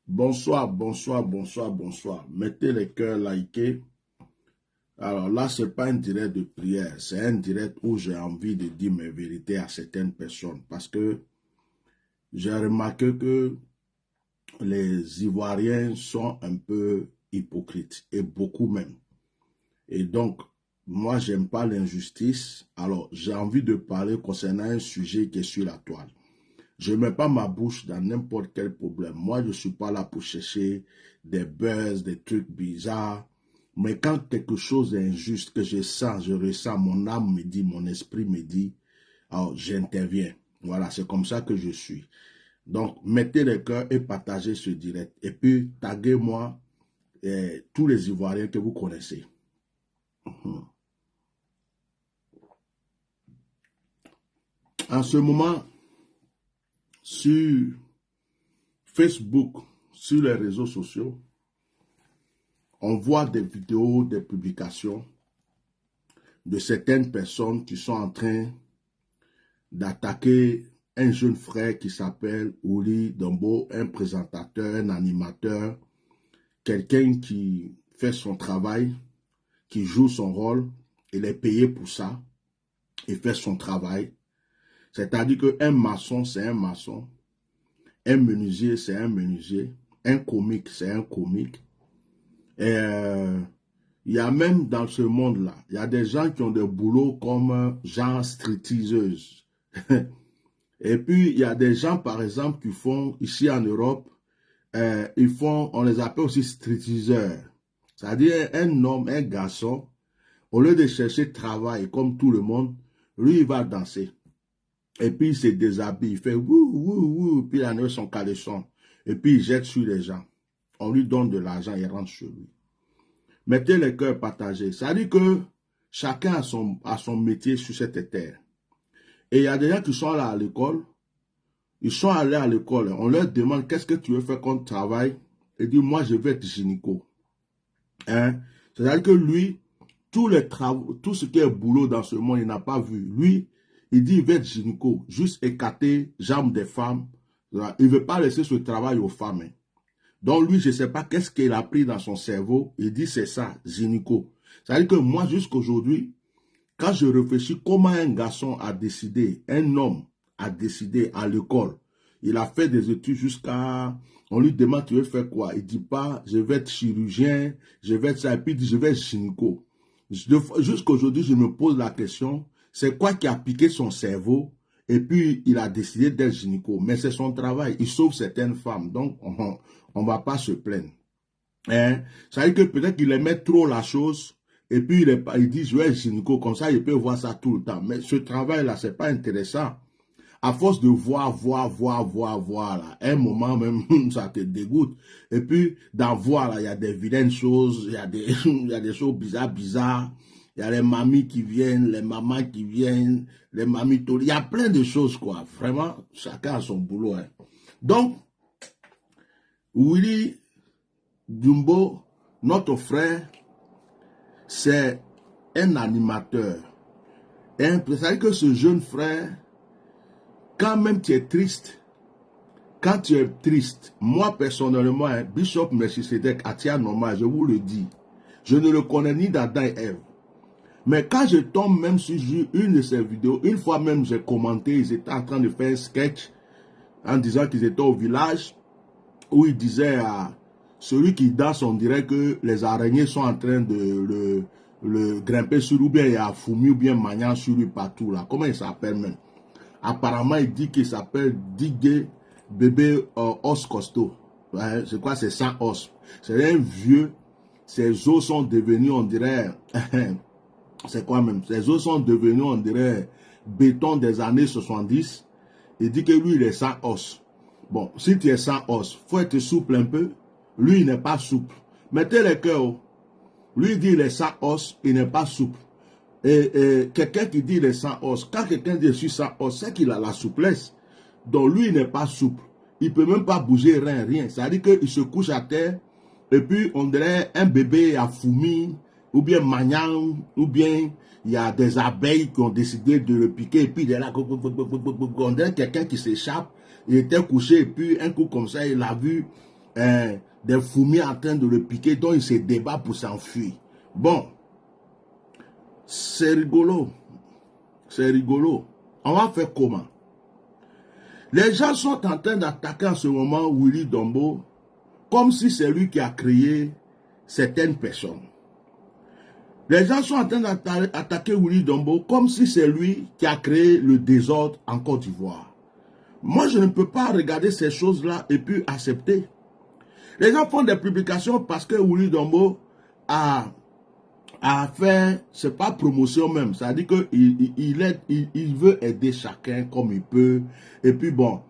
Bonsoir, bonsoir, bonsoir, bonsoir. Mettez les cœurs likés. Alors là, ce n'est pas un direct de prière, c'est un direct où j'ai envie de dire mes vérités à certaines personnes. Parce que j'ai remarqué que les Ivoiriens sont un peu hypocrites, et beaucoup même. Et donc, moi, j'aime pas l'injustice. Alors, j'ai envie de parler concernant un sujet qui est sur la toile. Je ne mets pas ma bouche dans n'importe quel problème. Moi, je ne suis pas là pour chercher des buzz, des trucs bizarres. Mais quand quelque chose est injuste, que je ressens, mon âme me dit, mon esprit me dit, alors j'interviens. Voilà, c'est comme ça que je suis. Donc, mettez les cœurs et partagez ce direct. Et puis, taguez-moi tous les Ivoiriens que vous connaissez. En ce moment, sur Facebook, sur les réseaux sociaux, on voit des vidéos, des publications de certaines personnes qui sont en train d'attaquer un jeune frère qui s'appelle Ouli Dombo, un présentateur, un animateur, quelqu'un qui fait son travail, qui joue son rôle, il est payé pour ça, il fait son travail. C'est-à-dire qu'un maçon, c'est un maçon, un menuisier, c'est un menuisier, un comique, c'est un comique. Et il y a même dans ce monde-là, il y a des gens qui ont des boulots comme genre stripteaseuse. Et puis, il y a des gens, par exemple, qui font, ici en Europe, on les appelle aussi stripteaseurs. C'est-à-dire un homme, un garçon, au lieu de chercher travail comme tout le monde, lui, il va danser. Et puis, il se déshabille, il fait wouh, wouh, wouh, puis il enlève son caleçon. Et puis, il jette sur les gens. On lui donne de l'argent, il rentre chez lui. Mettez les cœurs partagés. Ça dit que chacun a son métier sur cette terre. Et il y a des gens qui sont là à l'école. Ils sont allés à l'école. On leur demande qu'est-ce que tu veux faire comme travail. Ils disent, moi, je veux être gynéco. Hein? C'est-à-dire que lui, tous les travaux, tout ce qui est boulot dans ce monde, il n'a pas vu. Lui, il dit, il veut être gynéco. Juste écarter jambes des femmes. Il ne veut pas laisser ce travail aux femmes. Hein. Donc lui, je ne sais pas qu'est-ce qu'il a pris dans son cerveau. Il dit c'est ça, gynéco. C'est-à-dire que moi, jusqu'aujourd'hui, quand je réfléchis comment un garçon a décidé, un homme a décidé à l'école, il a fait des études jusqu'à... On lui demande tu veux faire quoi? Il ne dit pas je vais être chirurgien, je vais être ça, et puis il dit je vais être gynéco. Jusqu'aujourd'hui, je me pose la question, c'est quoi qui a piqué son cerveau? Et puis, il a décidé d'être gynéco. Mais c'est son travail. Il sauve certaines femmes. Donc, on ne va pas se plaindre. Hein? Ça veut dire que peut-être qu'il aimait trop la chose. Et puis, il dit, je vais être gynéco. Comme ça, il peut voir ça tout le temps. Mais ce travail-là, ce n'est pas intéressant. À force de voir, là, à un moment même, ça te dégoûte. Et puis, dans voir, là, il y a des vilaines choses. Il y a des choses bizarres. Il y a les mamies qui viennent, les mamans qui viennent, les mamies tôt. Il y a plein de choses, quoi. Vraiment, chacun a son boulot. Hein. Donc, Willy Dumbo, notre frère, c'est un animateur. C'est-à-dire que ce jeune frère, quand même tu es triste, moi personnellement, hein, Bishop Melchisedec, Atia Normal, je vous le dis, je ne le connais ni d'Adam et Ève. Mais quand je tombe même sur une de ces vidéos, une fois même j'ai commenté, ils étaient en train de faire un sketch en disant qu'ils étaient au village où ils disaient à celui qui danse, on dirait que les araignées sont en train de le grimper sur lui, ou bien il y a Foumi ou bien Magnan sur lui partout là. Comment il s'appelle même? Apparemment, il dit qu'il s'appelle Digue Bébé Os Costaud. Ouais, je crois que c'est sans os. C'est un vieux, ses os sont devenus, on dirait... C'est quoi même? Ses os sont devenus, on dirait, béton des années 70. Il dit que lui, il est sans os. Bon, si tu es sans os, il faut être souple un peu. Lui, il n'est pas souple. Mettez les cœurs. Lui, il dit il est sans os, il n'est pas souple. Et quelqu'un qui dit il est sans os, quand quelqu'un dit je suis sans os, c'est qu'il a la souplesse. Donc lui, il n'est pas souple. Il ne peut même pas bouger rien. C'est-à-dire qu'il se couche à terre, et puis on dirait un bébé à fourmi. ou bien Magnan, ou bien il y a des abeilles qui ont décidé de le piquer, et puis il est là, on dirait quelqu'un qui s'échappe, il était couché, et puis un coup comme ça, il a vu des fourmis en train de le piquer, donc il se débat pour s'enfuir. Bon, c'est rigolo, c'est rigolo. On va faire comment? Les gens sont en train d'attaquer en ce moment Willy Dombo, comme si c'est lui qui a créé certaines personnes. Les gens sont en train d'attaquer Willy Dombo comme si c'est lui qui a créé le désordre en Côte d'Ivoire. Moi, je ne peux pas regarder ces choses-là et puis accepter. Les gens font des publications parce que Willy Dombo a fait, c'est pas promotion même, c'est-à-dire qu'il veut aider chacun comme il peut. Et puis bon,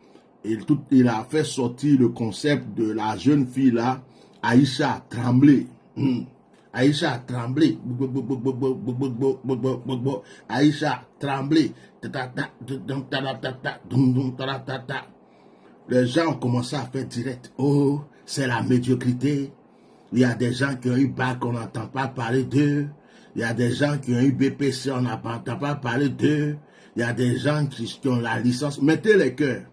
il a fait sortir le concept de la jeune fille là, Aïcha Tremblay. Aïcha Tremblay. Aïcha Tremblay. Les gens ont commencé à faire direct. Oh, c'est la médiocrité. Il y a des gens qui ont eu bac, on n'entend pas parler d'eux. Il y a des gens qui ont eu BPC, on n'entend pas parler d'eux. Il y a des gens qui ont la licence. Mettez les cœurs.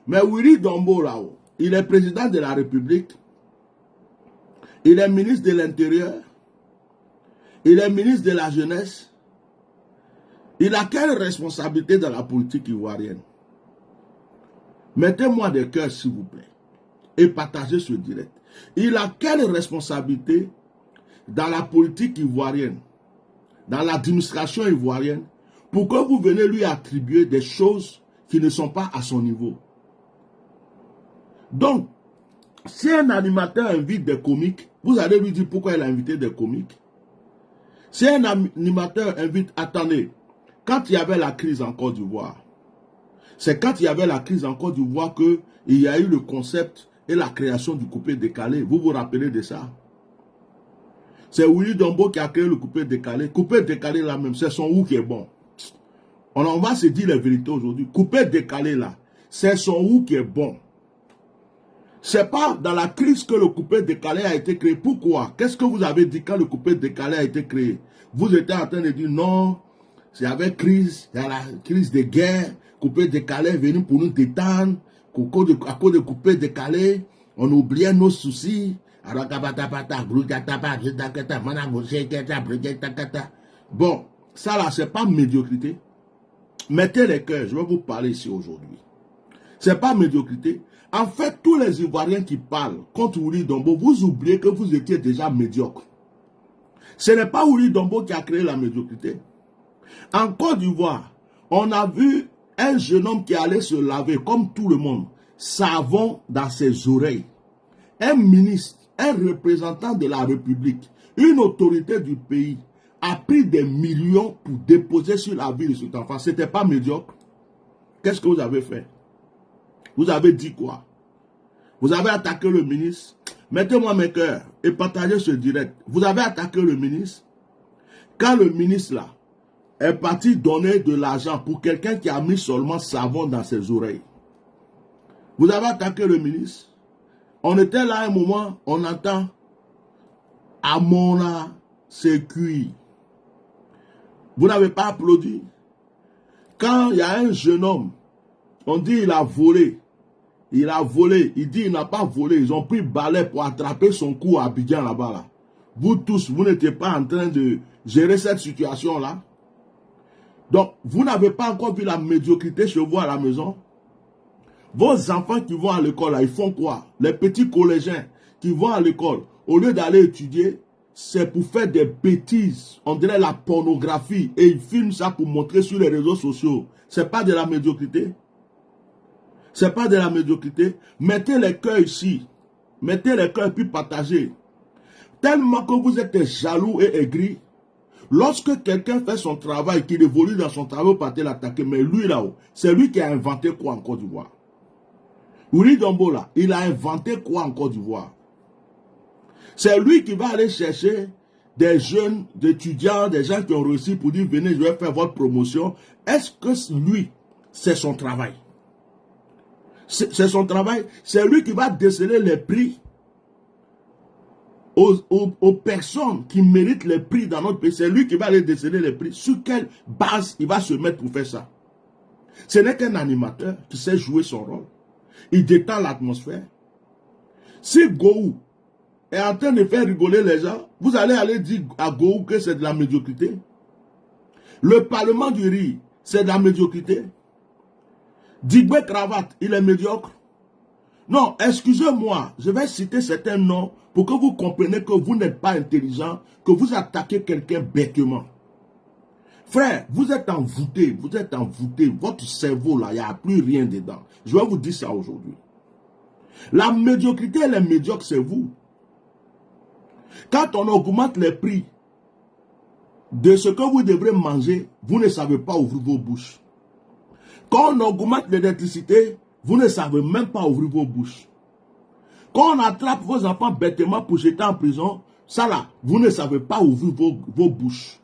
Mais Willy Dombo là-haut, il est président de la République. Il est ministre de l'Intérieur. Il est ministre de la Jeunesse. Il a quelle responsabilité dans la politique ivoirienne? Mettez-moi des cœurs, s'il vous plaît. Et partagez ce direct. Il a quelle responsabilité dans la politique ivoirienne, dans l'administration ivoirienne, pour que vous venez lui attribuer des choses qui ne sont pas à son niveau? Donc, si un animateur invite des comiques, vous allez lui dire pourquoi il a invité des comiques. Si un animateur invite, attendez, quand il y avait la crise en Côte d'Ivoire, c'est quand il y avait la crise en Côte d'Ivoire qu'il y a eu le concept et la création du coupé décalé. Vous vous rappelez de ça? C'est Willy Dombo qui a créé le coupé décalé. Coupé décalé là même, c'est son ou qui est bon. On va se dire la vérité aujourd'hui. Coupé décalé là, c'est son ou qui est bon. C'est pas dans la crise que le coupé décalé a été créé. Pourquoi? Qu'est-ce que vous avez dit quand le coupé décalé a été créé? Vous étiez en train de dire non, c'est avec crise, il y a la crise de guerre, coupé décalé est venu pour nous détendre, à cause de coupé décalé, on oubliait nos soucis. Bon, ça là, c'est pas médiocrité. Mettez les cœurs, je vais vous parler ici aujourd'hui. C'est pas médiocrité. En fait, tous les Ivoiriens qui parlent contre Willy Dombo, vous oubliez que vous étiez déjà médiocre. Ce n'est pas Willy Dombo qui a créé la médiocrité. En Côte d'Ivoire, on a vu un jeune homme qui allait se laver comme tout le monde, savon dans ses oreilles. Un ministre, un représentant de la République, une autorité du pays, a pris des millions pour déposer sur la vie de cet enfant. Ce n'était pas médiocre. Qu'est-ce que vous avez fait? Vous avez dit quoi? Vous avez attaqué le ministre. Mettez-moi mes cœurs et partagez ce direct. Vous avez attaqué le ministre. Quand le ministre là est parti donner de l'argent pour quelqu'un qui a mis seulement savon dans ses oreilles. Vous avez attaqué le ministre. On était là à un moment, on entend Amona c'est cuit. Vous n'avez pas applaudi. Quand il y a un jeune homme, on dit il a volé. Il a volé. Il dit il n'a pas volé. Ils ont pris balai pour attraper son cou à Abidjan là-bas. Là. Vous tous, vous n'étiez pas en train de gérer cette situation-là. Donc, vous n'avez pas encore vu la médiocrité chez vous à la maison. Vos enfants qui vont à l'école, ils font quoi? Les petits collégiens qui vont à l'école, au lieu d'aller étudier, c'est pour faire des bêtises. On dirait la pornographie. Et ils filment ça pour montrer sur les réseaux sociaux. C'est pas de la médiocrité. C'est pas de la médiocrité. Mettez les cœurs ici. Mettez les cœurs et puis partagez. Tellement que vous êtes jaloux et aigris. Lorsque quelqu'un fait son travail, qu'il évolue dans son travail, vous partez l'attaquer. Mais lui là-haut, c'est lui qui a inventé quoi en Côte d'Ivoire? Willy Dombo là, il a inventé quoi en Côte d'Ivoire? C'est lui qui va aller chercher des jeunes, des étudiants, des gens qui ont réussi pour dire venez, je vais faire votre promotion. Est-ce que lui, c'est son travail? C'est son travail. C'est lui qui va déceler les prix. aux personnes qui méritent les prix dans notre pays. C'est lui qui va aller décerner les prix. Sur quelle base il va se mettre pour faire ça? Ce n'est qu'un animateur qui sait jouer son rôle. Il détend l'atmosphère. Si Gou est en train de faire rigoler les gens, vous allez aller dire à Gou que c'est de la médiocrité. Le Parlement du riz, c'est de la médiocrité. Digbe Cravate, il est médiocre. Non, excusez-moi, je vais citer certains noms pour que vous compreniez que vous n'êtes pas intelligent, que vous attaquez quelqu'un bêtement. Frère, vous êtes envoûté, votre cerveau là, il n'y a plus rien dedans. Je vais vous dire ça aujourd'hui. La médiocrité, elle est médiocre, c'est vous. Quand on augmente les prix de ce que vous devrez manger, vous ne savez pas ouvrir vos bouches. Quand on augmente l'électricité, vous ne savez même pas ouvrir vos bouches. Quand on attrape vos enfants bêtement pour jeter en prison, ça là, vous ne savez pas ouvrir vos bouches.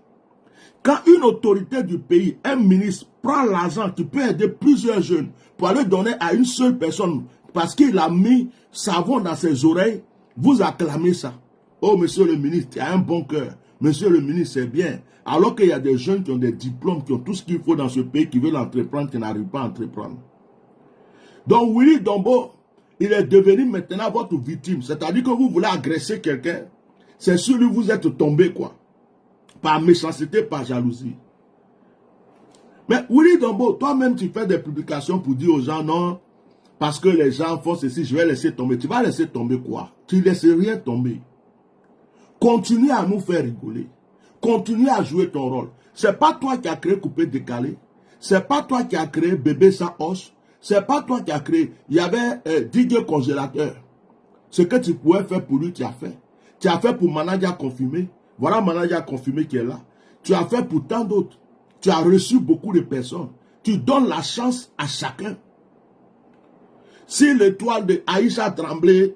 Quand une autorité du pays, un ministre, prend l'argent qui peut aider plusieurs jeunes pour aller donner à une seule personne parce qu'il a mis savon dans ses oreilles, vous acclamez ça. Oh, monsieur le ministre, tu as un bon cœur. Monsieur le ministre, c'est bien. Alors qu'il y a des jeunes qui ont des diplômes, qui ont tout ce qu'il faut dans ce pays, qui veulent entreprendre, qui n'arrivent pas à entreprendre. Donc, Willy Dombo, il est devenu maintenant votre victime. C'est-à-dire que vous voulez agresser quelqu'un. C'est sur lui que vous êtes tombé, quoi. Par méchanceté, par jalousie. Mais Willy Dombo, toi-même, tu fais des publications pour dire aux gens, non, parce que les gens font ceci, je vais laisser tomber. Tu vas laisser tomber quoi? Tu ne laisses rien tomber. Continue à nous faire rigoler. Continue à jouer ton rôle. C'est pas toi qui as créé Coupé Décalé. C'est pas toi qui as créé Bébé sans os. C'est pas toi qui as créé. Il y avait Didier Congélateur. Ce que tu pouvais faire pour lui, tu as fait. Tu as fait pour Manadia Confirmé. Voilà Manadia Confirmé qui est là. Tu as fait pour tant d'autres. Tu as reçu beaucoup de personnes. Tu donnes la chance à chacun. Si l'étoile de Aïcha Tremblay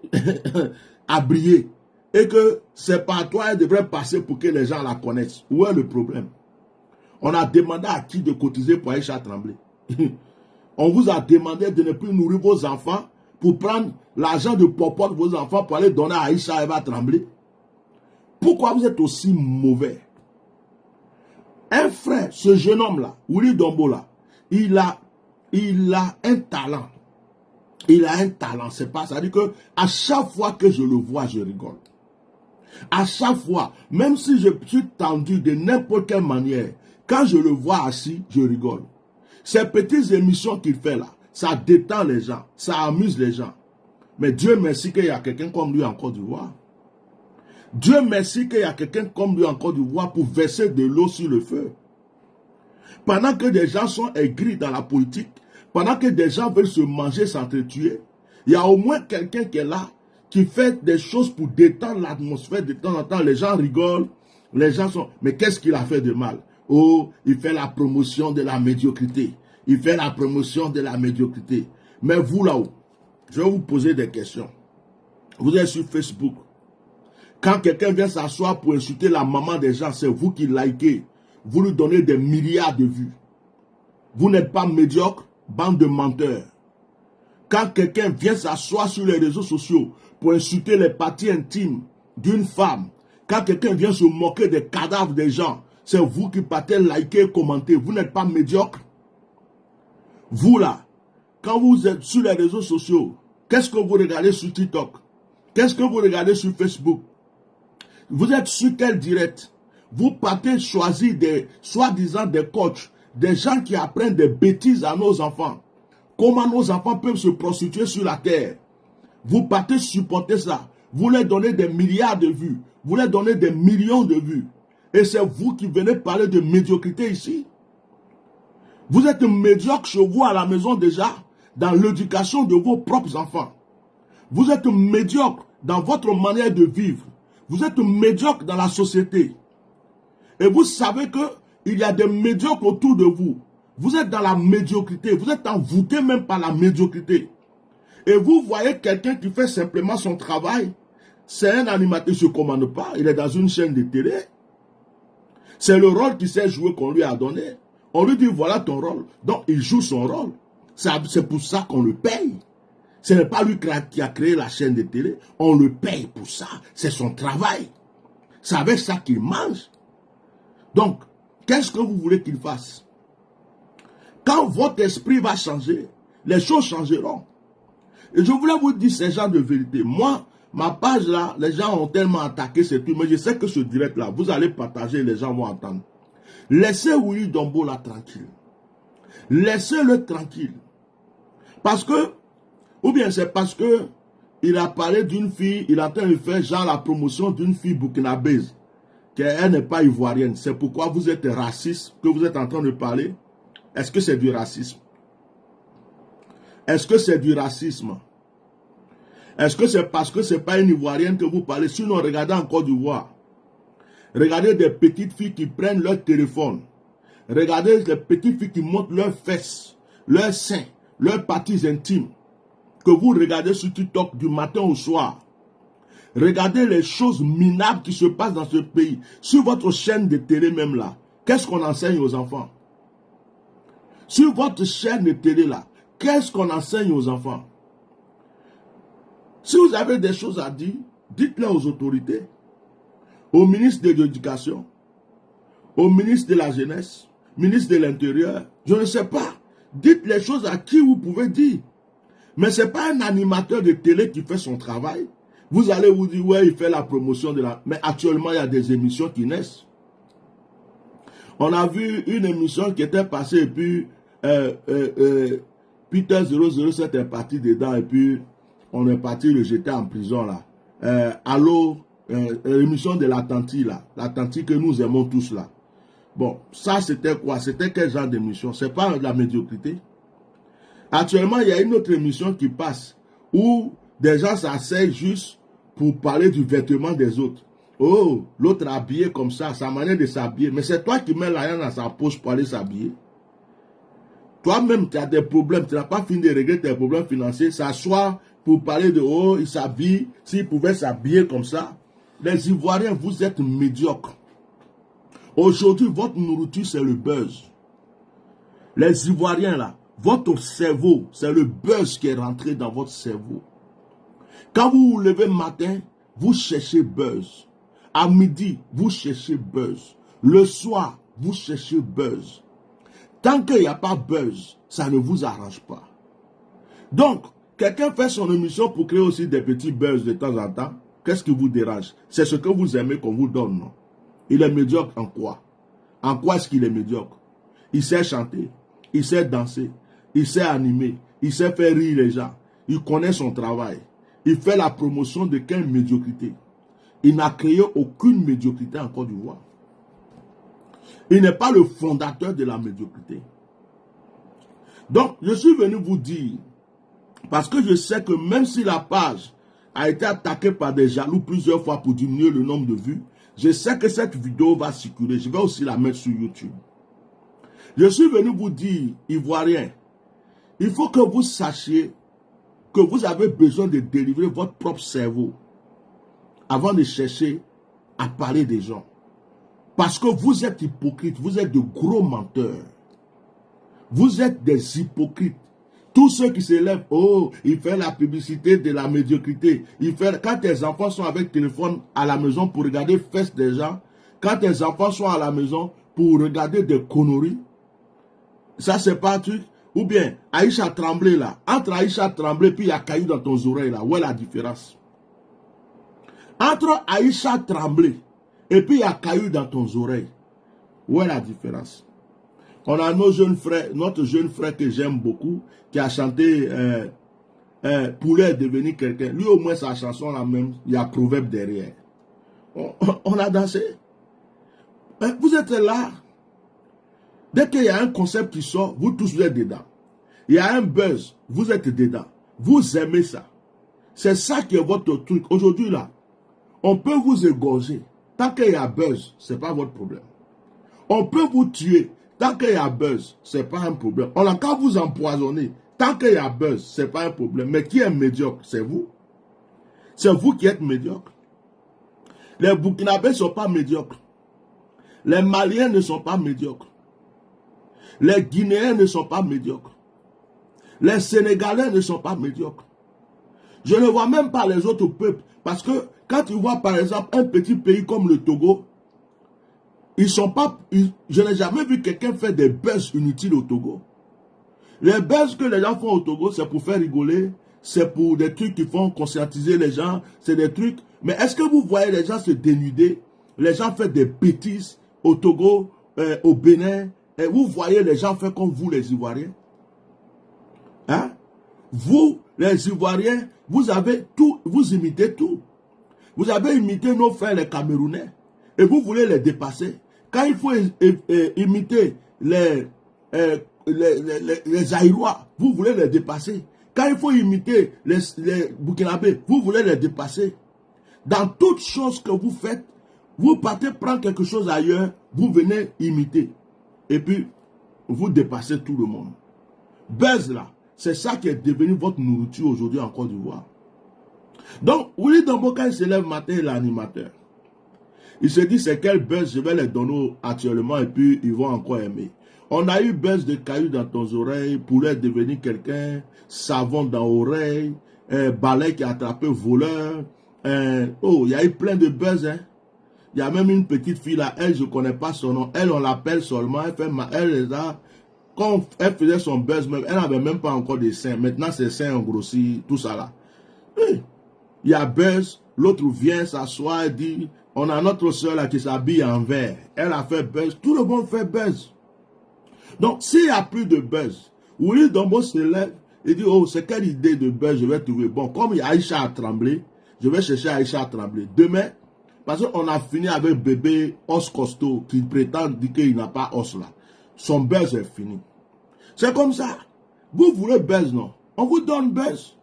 a brillé et que c'est par toi elle devrait passer pour que les gens la connaissent, où est le problème? On a demandé à qui de cotiser pour Aïcha Tremblay? On vous a demandé de ne plus nourrir vos enfants pour prendre l'argent de popote de vos enfants pour aller donner à Aïcha Eva Tremblay. Pourquoi vous êtes aussi mauvais? Un frère, ce jeune homme-là, Willy Dombo là, il a un talent. Il a un talent, c'est pas ça. C'est-à-dire que à chaque fois que je le vois, je rigole. À chaque fois, même si je suis tendu de n'importe quelle manière, quand je le vois assis, je rigole. Ces petites émissions qu'il fait là, ça détend les gens, ça amuse les gens. Mais Dieu merci qu'il y a quelqu'un comme lui en Côte d'Ivoire. Dieu merci qu'il y a quelqu'un comme lui en Côte d'Ivoire pour verser de l'eau sur le feu. Pendant que des gens sont aigris dans la politique, pendant que des gens veulent se manger, s'entretuer, il y a au moins quelqu'un qui est là, qui fait des choses pour détendre l'atmosphère. De temps en temps, les gens rigolent, les gens sont... Mais qu'est-ce qu'il a fait de mal? Oh, il fait la promotion de la médiocrité. Il fait la promotion de la médiocrité. Mais vous là-haut, je vais vous poser des questions. Vous êtes sur Facebook. Quand quelqu'un vient s'asseoir pour insulter la maman des gens, c'est vous qui likez. Vous lui donnez des milliards de vues. Vous n'êtes pas médiocre, bande de menteurs. Quand quelqu'un vient s'asseoir sur les réseaux sociaux pour insulter les parties intimes d'une femme, quand quelqu'un vient se moquer des cadavres des gens, c'est vous qui partez liker et commenter. Vous n'êtes pas médiocre. Vous là, quand vous êtes sur les réseaux sociaux, qu'est-ce que vous regardez sur TikTok? Qu'est-ce que vous regardez sur Facebook? Vous êtes sur quel direct? Vous partez choisir des, soi-disant des coachs, des gens qui apprennent des bêtises à nos enfants. Comment nos enfants peuvent se prostituer sur la terre. Vous partez supporter ça. Vous leur donnez des milliards de vues. Vous leur donnez des millions de vues. Et c'est vous qui venez parler de médiocrité ici. Vous êtes médiocre chez vous à la maison déjà, dans l'éducation de vos propres enfants. Vous êtes médiocre dans votre manière de vivre. Vous êtes médiocre dans la société. Et vous savez qu'il y a des médiocres autour de vous. Vous êtes dans la médiocrité. Vous êtes envoûté même par la médiocrité. Et vous voyez quelqu'un qui fait simplement son travail. C'est un animateur, il ne se commande pas. Il est dans une chaîne de télé. C'est le rôle qu'il sait jouer qu'on lui a donné. On lui dit, voilà ton rôle. Donc, il joue son rôle. C'est pour ça qu'on le paye. Ce n'est pas lui qui a créé la chaîne de télé. On le paye pour ça. C'est son travail. C'est avec ça qu'il mange. Donc, qu'est-ce que vous voulez qu'il fasse? Quand votre esprit va changer, les choses changeront. Et je voulais vous dire ces gens de vérité. Moi, ma page là, les gens ont tellement attaqué ce truc, mais je sais que ce direct là, vous allez partager, les gens vont entendre. Laissez Willy Dombo là tranquille. Laissez-le tranquille. Parce que, ou bien c'est parce que il a parlé d'une fille, il est en train de faire genre la promotion d'une fille burkinabèse, qu'elle n'est pas ivoirienne. C'est pourquoi vous êtes raciste, que vous êtes en train de parler. Est-ce que c'est du racisme? Est-ce que c'est du racisme? Est-ce que c'est parce que ce n'est pas une ivoirienne que vous parlez? Sinon, regardez en Côte d'Ivoire. Regardez des petites filles qui prennent leur téléphone. Regardez les petites filles qui montrent leurs fesses, leurs seins, leurs parties intimes. Que vous regardez sur TikTok du matin au soir. Regardez les choses minables qui se passent dans ce pays. Sur votre chaîne de télé même là, qu'est-ce qu'on enseigne aux enfants? Sur votre chaîne de télé là, qu'est-ce qu'on enseigne aux enfants? Si vous avez des choses à dire, dites-les aux autorités, au ministre de l'Éducation, au ministre de la Jeunesse, ministre de l'Intérieur, je ne sais pas. Dites les choses à qui vous pouvez dire. Mais ce n'est pas un animateur de télé qui fait son travail. Vous allez vous dire, ouais, il fait la promotion de la... Mais actuellement, il y a des émissions qui naissent. On a vu une émission qui était passée et puis Peter 007 est parti dedans et puis on est parti le jeter en prison là. Allô, l'émission de la Tanti là. La Tanti que nous aimons tous là. Bon, ça c'était quoi? C'était quel genre d'émission? C'est pas de la médiocrité. Actuellement, il y a une autre émission qui passe où des gens s'asseyent juste pour parler du vêtement des autres. Oh, l'autre habillé comme ça, sa manière de s'habiller. Mais c'est toi qui mets l'argent dans sa poche pour aller s'habiller. Toi-même, tu as des problèmes. Tu n'as pas fini de régler tes problèmes financiers. S'asseoir pour parler de oh, il s'habille. S'il pouvait s'habiller comme ça. Les Ivoiriens, vous êtes médiocres. Aujourd'hui, votre nourriture, c'est le buzz. Les Ivoiriens, là, votre cerveau, c'est le buzz qui est rentré dans votre cerveau. Quand vous vous levez le matin, vous cherchez buzz. À midi, vous cherchez buzz. Le soir, vous cherchez buzz. Tant qu'il n'y a pas buzz, ça ne vous arrange pas. Donc, quelqu'un fait son émission pour créer aussi des petits buzz de temps en temps. Qu'est-ce qui vous dérange? C'est ce que vous aimez qu'on vous donne, non? Il est médiocre en quoi? En quoi est-ce qu'il est médiocre? Il sait chanter, il sait danser, il sait animer, il sait faire rire les gens. Il connaît son travail. Il fait la promotion de quelle médiocrité? Il n'a créé aucune médiocrité en Côte d'Ivoire. Il n'est pas le fondateur de la médiocrité. Donc, je suis venu vous dire, parce que je sais que même si la page a été attaquée par des jaloux plusieurs fois pour diminuer le nombre de vues, je sais que cette vidéo va circuler. Je vais aussi la mettre sur YouTube. Je suis venu vous dire, Ivoiriens, il faut que vous sachiez que vous avez besoin de délivrer votre propre cerveau avant de chercher à parler des gens. Parce que vous êtes hypocrites, vous êtes de gros menteurs. Vous êtes des hypocrites. Tous ceux qui se lèvent, oh, il fait la publicité de la médiocrité. Quand tes enfants sont avec téléphone à la maison pour regarder fesses des gens, quand tes enfants sont à la maison pour regarder des conneries, ça c'est pas un truc. Ou bien, Aïcha Tremblay là, entre Aïcha Tremblay puis il y a caillou dans tes oreilles là, où est la différence? Entre Aïcha Tremblay et puis il y a caillou dans tes oreilles, où est la différence? On a nos jeunes frères, notre jeune frère que j'aime beaucoup, qui a chanté Poulet est devenu quelqu'un. Lui au moins sa chanson là même, il y a proverbe derrière. On a dansé. Vous êtes là. Dès qu'il y a un concept qui sort, vous tous vous êtes dedans. Il y a un buzz, vous êtes dedans. Vous aimez ça. C'est ça qui est votre truc. Aujourd'hui là, on peut vous égorger. Tant qu'il y a buzz, ce n'est pas votre problème. On peut vous tuer. Tant qu'il y a buzz, ce n'est pas un problème. On a qu'à vous empoisonner. Tant qu'il y a buzz, ce n'est pas un problème. Mais qui est médiocre? C'est vous. C'est vous qui êtes médiocre. Les Burkinabés ne sont pas médiocres. Les Maliens ne sont pas médiocres. Les Guinéens ne sont pas médiocres. Les Sénégalais ne sont pas médiocres. Je ne vois même pas les autres peuples. Parce que quand tu vois par exemple un petit pays comme le Togo, ils sont pas. Je n'ai jamais vu quelqu'un faire des buzz inutiles au Togo. Les buzz que les gens font au Togo, c'est pour faire rigoler, c'est pour des trucs qui font conscientiser les gens, c'est des trucs. Mais est-ce que vous voyez les gens se dénuder? Les gens font des bêtises au Togo, au Bénin, et vous voyez les gens faire comme vous les Ivoiriens? Hein? Vous, les Ivoiriens, vous avez tout, vous imitez tout. Vous avez imité nos frères les Camerounais et vous voulez les dépasser. Quand il faut imiter les Aïrois, vous voulez les dépasser. Quand il faut imiter les Burkinabés, vous voulez les dépasser. Dans toutes choses que vous faites, vous partez prendre quelque chose ailleurs, vous venez imiter. Et puis, vous dépassez tout le monde. Buzz là, c'est ça qui est devenu votre nourriture aujourd'hui en Côte d'Ivoire. Donc, Willy Dombo, quand il se lève matin, il est l'animateur. Il se dit, c'est quel buzz je vais les donner actuellement et puis ils vont encore aimer. On a eu buzz de cailloux dans tes oreilles, poulet devenir quelqu'un, savon dans l'oreille, balai qui a attrapé voleur. Oh, il y a eu plein de buzz, hein. Il y a même une petite fille là, elle, je ne connais pas son nom. Elle, on l'appelle seulement, elle les a. Quand elle faisait son buzz, même, elle n'avait même pas encore des seins. Maintenant, ses seins ont grossi, tout ça là. Oui. Il y a buzz, l'autre vient s'asseoir et dit, on a notre soeur là qui s'habille en vert. Elle a fait buzz, tout le monde fait buzz. Donc, s'il n'y a plus de buzz, Willy Dombo se lève et dit, oh, c'est quelle idée de buzz je vais trouver. Bon, comme il y a Aïcha à trembler, je vais chercher Aïcha à trembler. Demain, parce qu'on a fini avec bébé os costaud qui prétend dire qu'il n'a pas os là. Son buzz est fini. C'est comme ça. Vous voulez buzz, non? On vous donne buzz.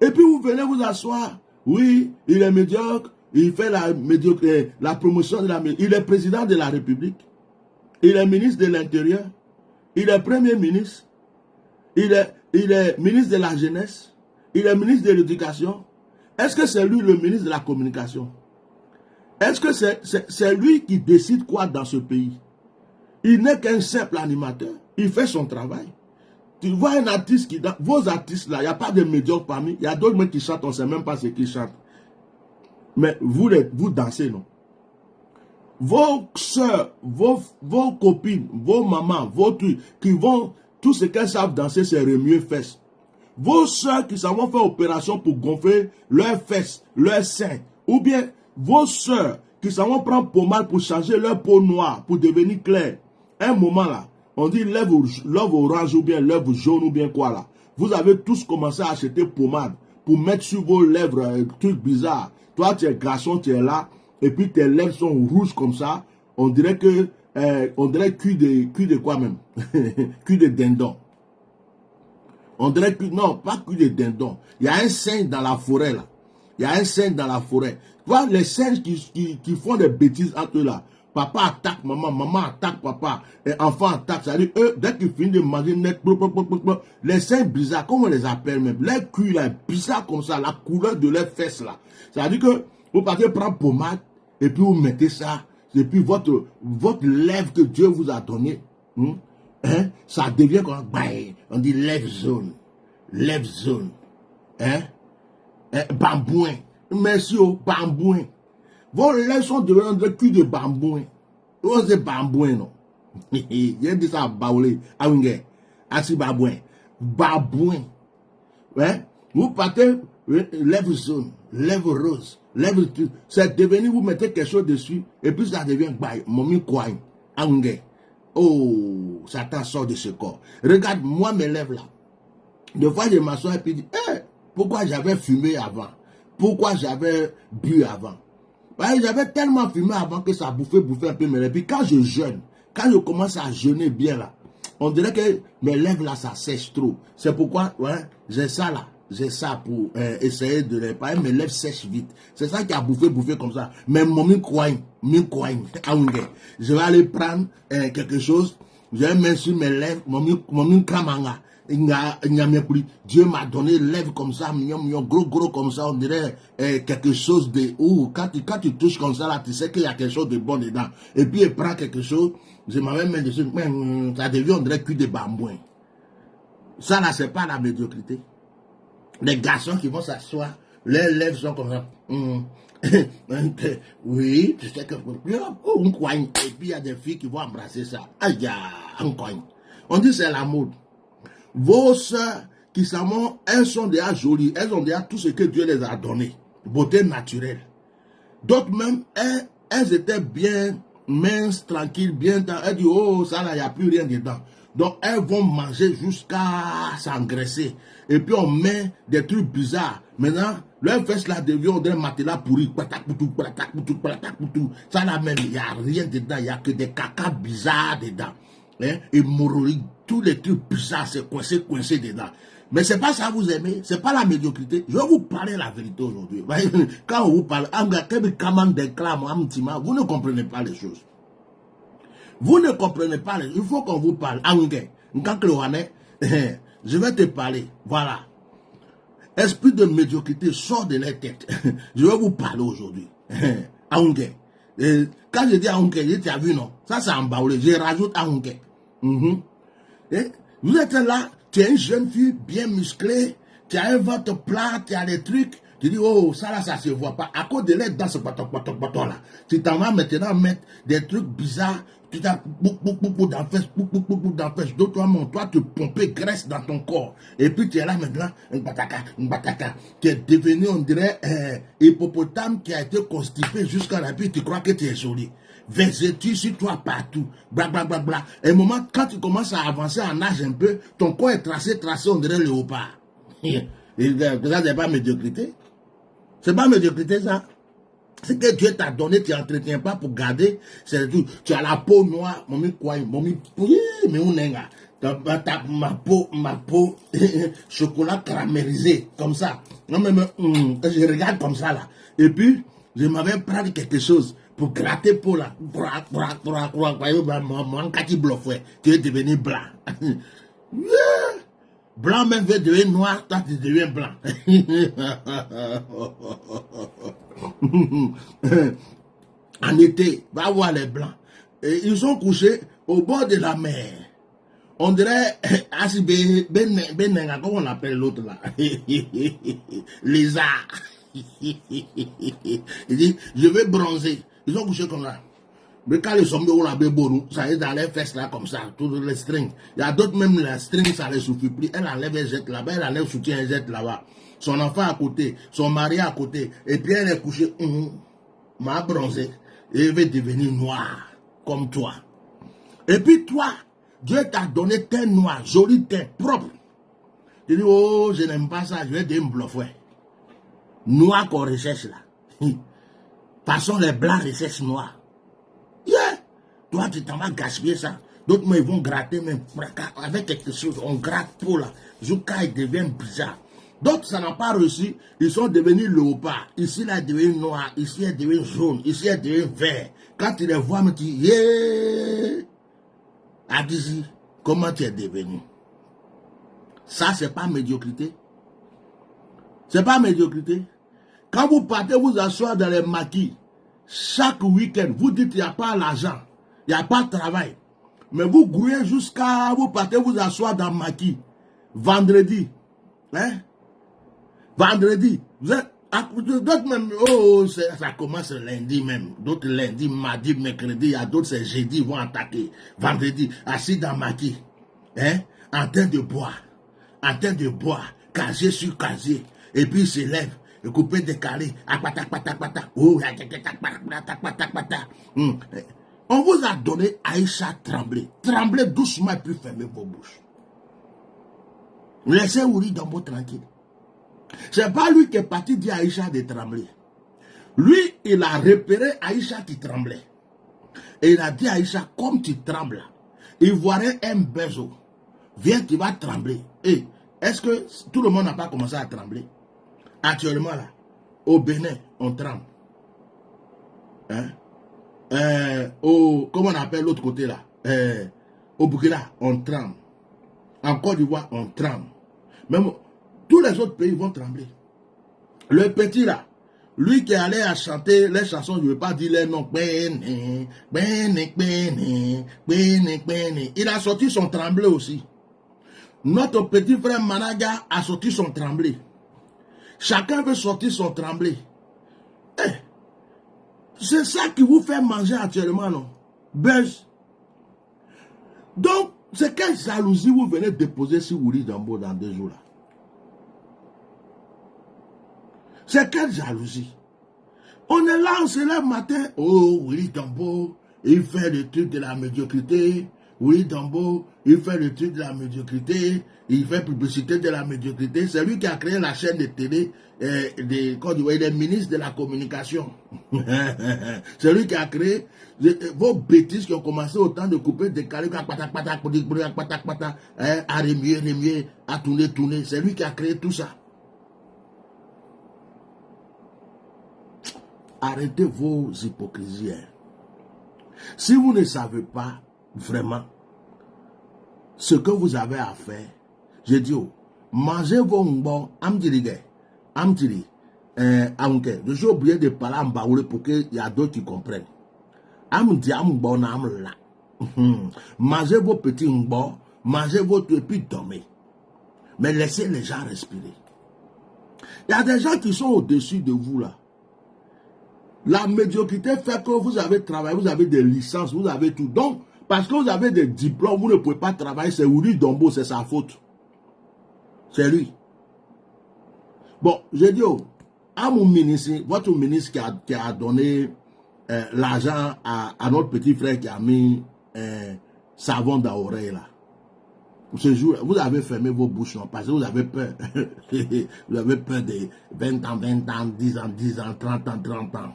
Et puis vous venez vous asseoir. Oui, il est médiocre. Il fait la promotion de la... Il est président de la République. Il est ministre de l'Intérieur. Il est premier ministre. Il est ministre de la Jeunesse. Il est ministre de l'Éducation. Est-ce que c'est lui le ministre de la Communication? Est-ce que c'est lui qui décide quoi dans ce pays? Il n'est qu'un simple animateur. Il fait son travail. Tu vois un artiste qui... Vos artistes là, il n'y a pas de médiocres parmi. Il y a d'autres mecs qui chantent, on ne sait même pas ce qu'ils chantent. Mais vous dansez, non? Vos soeurs, vos copines, vos mamans, vos trucs, qui vont... Tout ce qu'elles savent danser, c'est remuer fesses. Vos soeurs qui s'en vont faire opération pour gonfler leurs fesses, leurs seins. Ou bien vos soeurs qui s'en vont prendre pommade pour changer leur peau noire, pour devenir claire. Un moment là, on dit lèvre orange ou bien lèvre jaune ou bien quoi là. Vous avez tous commencé à acheter pommade pour mettre sur vos lèvres un truc bizarre. Toi tu es garçon, tu es là, et puis tes lèvres sont rouges comme ça. On dirait que, cul de quoi même? Cul de dindon. On dirait que, non, pas cul de dindon. Il y a un singe dans la forêt là. Il y a un singe dans la forêt. Tu vois les singes qui font des bêtises entre eux là. Papa attaque maman, maman attaque papa, et enfant attaque. C'est-à-dire, eux, dès qu'ils finissent de manger net, les seins bizarres, comment on les appelle même, leur cul là, bizarre comme ça, la couleur de leurs fesses là. C'est-à-dire que vous partez prendre pommade, et puis vous mettez ça, et puis votre lèvre que Dieu vous a donnée, ça devient comme, on dit lèvre jaune, bambouin. Merci au bambouin. Vos lèvres sont devenues un cul de bambouin. Vous êtes bambouin, non? J'ai dit ça à Baoulé, à Wingé, à si bambouin. Bambouin. Ouais? Vous partez, lèvres jaune, lèvres rose, lèvres... C'est devenu, vous mettez quelque chose dessus, et puis ça devient, momi coin, à Wingé. Oh, Satan sort de ce corps. Regarde, moi, mes lèvres là. Des fois, je m'assois et puis je dis, pourquoi j'avais fumé avant? Pourquoi j'avais bu avant? J'avais tellement fumé avant que ça bouffait un peu mes lèvres. Puis quand je jeûne, quand je commence à jeûner bien là, on dirait que mes lèvres là, ça sèche trop. C'est pourquoi, j'ai ça là. J'ai ça pour essayer de les parler. Mes lèvres sèchent vite. C'est ça qui a bouffé comme ça. Mais mon coin, je vais aller prendre quelque chose. Je vais mettre sur mes lèvres, mon kramanga. Dieu m'a donné lèvres comme ça, gros comme ça, on dirait quelque chose de... Quand tu touches comme ça, là, tu sais qu'il y a quelque chose de bon dedans. Et puis il prend quelque chose, je m'avais mis dessus, ça devient, on dirait cul de bambouin. Ça là, c'est pas la médiocrité. Les garçons qui vont s'asseoir, leurs lèvres sont comme ça. Oui, tu sais que... Oh, on coigne. Et puis il y a des filles qui vont embrasser ça. Aïe, on coigne. On dit c'est la mode. Vos soeurs qui savent, elles sont déjà jolies. Elles ont déjà tout ce que Dieu les a donné. Beauté naturelle. D'autres même, elles étaient bien minces, tranquilles, bien... Elles disent, oh, ça là, il n'y a plus rien dedans. Donc, elles vont manger jusqu'à s'engraisser. Et puis, on met des trucs bizarres. Maintenant, leur fesse là devient un matelas pourri. Ça là même, il n'y a rien dedans. Il n'y a que des caca bizarres dedans. Hein? Et moronique, tous les trucs bizarres, c'est coincé dedans. Mais c'est pas ça que vous aimez, c'est pas la médiocrité. Je vais vous parler la vérité aujourd'hui. Quand on vous parle, vous ne comprenez pas les choses. Vous ne comprenez pas les choses. Il faut qu'on vous parle. Je vais te parler. Voilà. Esprit de médiocrité sort de leur tête. Je vais vous parler aujourd'hui. Quand je dis Aounke, tu as vu non? Ça c'est en baoulé. Je rajoute Aounke. Vous êtes là, tu es une jeune fille bien musclée, tu as un ventre plat, tu as des trucs, tu dis, oh, ça là, ça se voit pas. À cause de l'aide dans ce bâton là, tu t'en vas maintenant mettre des trucs bizarres, tu as beaucoup d'enfants, d'autres, toi, tu pompes graisse dans ton corps. Et puis tu es là maintenant, tu es devenu, on dirait, hippopotame qui a été constipé jusqu'à la vie, tu crois que tu es joli. Végétus sur toi partout, blablabla. Et au moment, quand tu commences à avancer en âge un peu, ton corps est tracé, on dirait le léopard. Ça, c'est pas médiocrité. C'est pas médiocrité, ça. Ce que Dieu t'a donné, tu n'entretiens pas pour garder. C'est tout. Tu as la peau noire, mais on est là. Ma peau, chocolat caramélisé, comme ça. Non, mais, je regarde comme ça, là. Et puis, je m'avais pris quelque chose pour gratter peau, là. Tu es devenu blanc. Blanc même veut devenir noir, toi tu deviens blanc. En été, va voir les blancs. Et ils sont couchés au bord de la mer. On dirait, comment on appelle l'autre là? Lézard. Il dit, je vais bronzer. Ils sont couchés comme ça. Mais quand les zombies ont la bébonou, ça est dans les fesses là comme ça, tous les strings. Il y a d'autres même, les strings, ça les suffit plus. Elle enlève et jette là-bas, elle enlève soutien et jette là-bas. Son enfant à côté, son mari à côté. Et puis elle est couchée, m'a bronzé. Et elle va devenir noire, comme toi. Et puis toi, Dieu t'a donné teint noir, joli teint, propre. Tu dis, oh, je n'aime pas ça, je vais dire un bluff, ouais. Noir qu'on recherche là. De toute façon, les blancs recherchent noir. Toi, tu t'en vas gaspiller ça. D'autres, ils vont gratter même avec quelque chose. On gratte pour là. Jusqu'à ils deviennent bizarres. D'autres, ça n'a pas reçu. Ils sont devenus léopards. Ici, là, ils deviennent noirs. Ici, ils deviennent jaunes. Ici, ils deviennent verts. Quand tu les vois, tu dis, yeah! Adizi, comment tu es devenu? Ça, c'est pas médiocrité. C'est pas médiocrité. Quand vous partez vous asseoir dans les maquis, chaque week-end, vous dites qu'il n'y a pas l'argent. Il n'y a pas de travail. Mais vous grouillez jusqu'à vous partez vous asseoir dans le maquis. Vendredi. Hein? Vendredi. Vous êtes. D'autres même. Oh, ça commence lundi même. D'autres lundi, mardi, mercredi. Il y a d'autres c'est jeudi, ils vont attaquer. Vendredi, assis dans le maquis. Hein? En train de boire. En train de boire. Casier sur casier. Et puis il se lève. Le coupé décalé. Oh, on vous a donné Aïcha trembler. Tremblez doucement et puis fermez vos bouches. Laissez Uri Dombo tranquille. C'est pas lui qui est parti dire à Aïcha de trembler. Lui, il a repéré Aïcha qui tremblait. Et il a dit à Aïcha, comme tu trembles, il voirait un bezo. Viens, tu vas trembler. Et est-ce que tout le monde n'a pas commencé à trembler? Actuellement là, au Bénin, on tremble. Hein? Comment on appelle l'autre côté là? Au Burkina, on tremble. En Côte d'Ivoire, on tremble. Même tous les autres pays vont trembler. Le petit là, lui qui allait à chanter les chansons, je ne veux pas dire les noms. Il a sorti son tremblé aussi. Notre petit frère Managa a sorti son tremblé. Chacun veut sortir son tremblé. Eh, c'est ça qui vous fait manger actuellement, non? Buzz. Donc, c'est quelle jalousie vous venez déposer sur Willy Dambo dans 2 jours là? C'est quelle jalousie? On est là, on se lève matin. Oh, Willy Dambo, il fait le truc de la médiocrité. Willy Dambo, il fait le truc de la médiocrité. Il fait publicité de la médiocrité. C'est lui qui a créé la chaîne de télé des ministres de la communication. C'est lui qui a créé vos bêtises qui ont commencé au temps de couper des carrés, à remuer, à tourner. C'est lui qui a créé tout ça. Arrêtez vos hypocrisies. Si vous ne savez pas vraiment ce que vous avez à faire, je dis, mangez vos mbons, j'ai oublié de parler en baoulé pour qu'il y a d'autres qui comprennent. Mangez vos petits mbons, mangez votre et puis dormez. Mais laissez les gens respirer. Il y a des gens qui sont au-dessus de vous là. La médiocrité fait que vous avez travaillé, vous avez des licences, vous avez tout. Donc, parce que vous avez des diplômes, vous ne pouvez pas travailler, c'est Willy Dambo, c'est sa faute. C'est lui. Bon, j'ai dit, à mon ministre, votre ministre qui a donné l'argent à notre petit frère qui a mis savon dans l'oreille là. Ce jour, vous avez fermé vos bouches, non, parce que vous avez peur. Vous avez peur de 20 ans, 10 ans, 30 ans.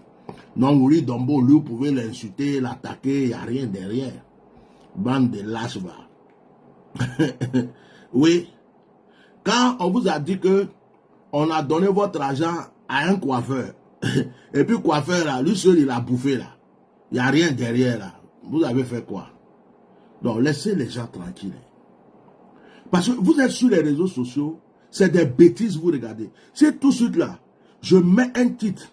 Non, Willy Dambo, lui, vous pouvez l'insulter, l'attaquer, il n'y a rien derrière. Bande de lâches, va. Oui. Quand on vous a dit que on a donné votre argent à un coiffeur, et puis coiffeur, là, lui seul, il a bouffé, là. Il n'y a rien derrière, là. Vous avez fait quoi? Donc, laissez les gens tranquilles. Parce que vous êtes sur les réseaux sociaux, c'est des bêtises, vous regardez. C'est tout de suite là, je mets un titre.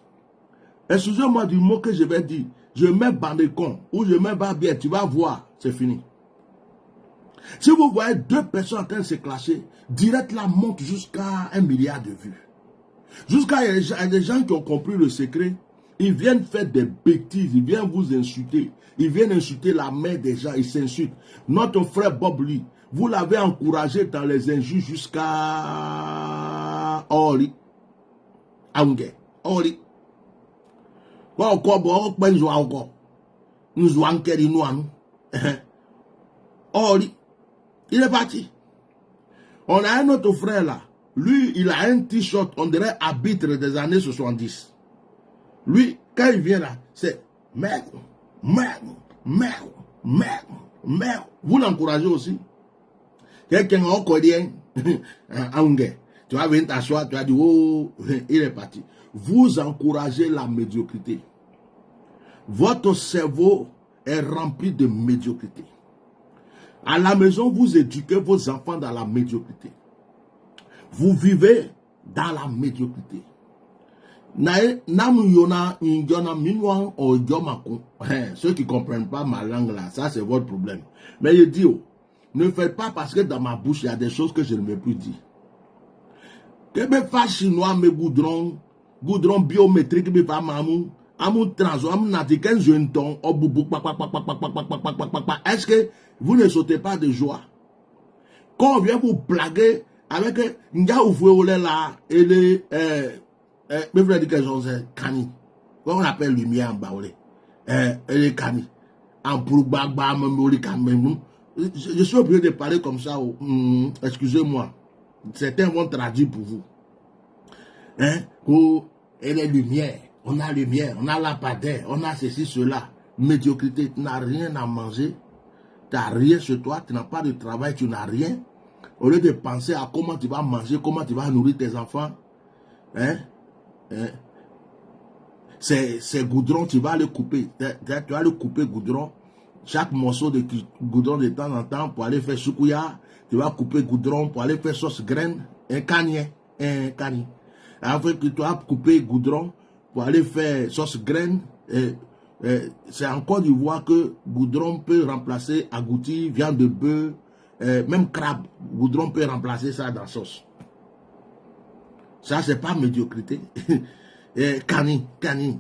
Excusez-moi du mot que je vais dire. Je mets bandecon ou je mets barbier, tu vas voir, c'est fini. Si vous voyez 2 personnes en train de se clasher, direct là monte jusqu'à 1 milliard de vues. Jusqu'à il y a des gens qui ont compris le secret. Ils viennent faire des bêtises, ils viennent vous insulter. Ils viennent insulter la mère des gens, ils s'insultent. Notre frère Bob, lui, vous l'avez encouragé dans les injures jusqu'à Oli. Aunque, Oli. Oli. Il est parti. On a un autre frère là. Lui, il a un t-shirt, on dirait arbitre des années 70. Lui, quand il vient là, c'est merde. Vous l'encouragez aussi. Quelqu'un en coréen, tu vas venir t'asseoir, tu vas dire, oh, il est parti. Vous encouragez la médiocrité. Votre cerveau est rempli de médiocrité. À la maison, vous éduquez vos enfants dans la médiocrité. Vous vivez dans la médiocrité. Ceux qui ne comprennent pas ma langue là, ça c'est votre problème. Mais je dis, ne faites pas parce que dans ma bouche, il y a des choses que je ne vais plus dire. Que me fasse chinois, mes goudrons biométriques, mes femmes, amour trans, amour natiquin, jeune ton, oh boubou, est-ce que vous ne sautez pas de joie? Quand on vient vous blaguer avec Nga Oufoué là, et les, mes frères disent que c'est Kani. Comment on appelle lumière en baoulé? Et les Kani. En Pourbagba, je suis obligé de parler comme ça. Excusez-moi. Certains vont traduire pour vous. Et les lumières. On a lumière, on a lampadaire, on a ceci, cela. Médiocrité, tu n'as rien à manger. Tu n'as rien chez toi, tu n'as pas de travail, tu n'as rien. Au lieu de penser à comment tu vas manger, comment tu vas nourrir tes enfants. C'est goudron, tu vas le couper. Tu vas le couper goudron. Chaque morceau de goudron de temps en temps pour aller faire choukouya. Tu vas couper goudron pour aller faire sauce graine. Un cani. Après que tu vas couper goudron pour aller faire sauce graine. C'est en Côte d'Ivoire que goudron peut remplacer agouti, viande de bœuf, même crabe. Goudron peut remplacer ça dans la sauce. Ça, c'est pas médiocrité. Cani,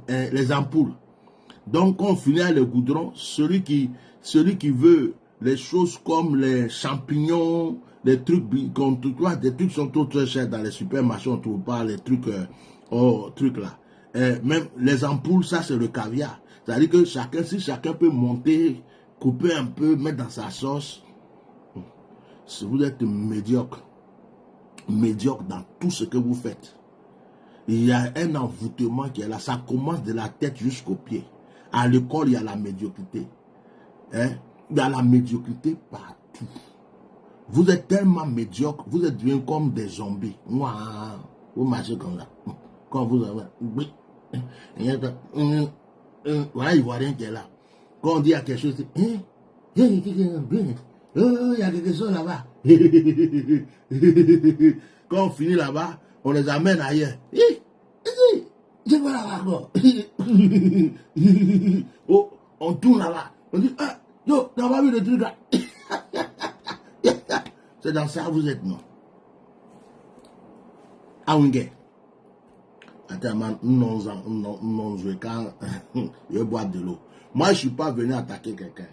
les ampoules. Donc, quand on finit avec le goudron, celui qui veut les choses comme les champignons, les trucs, comme tu vois, des trucs sont trop très chers dans les supermarchés, on ne trouve pas les trucs, trucs là. Même les ampoules, ça c'est le caviar. C'est-à-dire que si chacun peut monter, couper un peu, mettre dans sa sauce, si vous êtes médiocre dans tout ce que vous faites, il y a un envoûtement qui est là, ça commence de la tête jusqu'aux pieds. À l'école, il y a la médiocrité. Hein? Il y a la médiocrité partout. Vous êtes tellement médiocre, vous êtes devenus comme des zombies. Vous marchez comme ça. Quand vous avez... Voilà, il voit rien qui est là. Quand on dit à quelque chose, il y a quelque chose là-bas. Quand on finit là-bas, on les amène ailleurs. Je vois là-bas encore. Oh, on tourne là-bas. On dit, ah, yo, t'as pas vu le truc là? C'est dans ça que vous êtes, non? Aounger. Attends, non, je vais quand je bois de l'eau. Moi, je ne suis pas venu attaquer quelqu'un.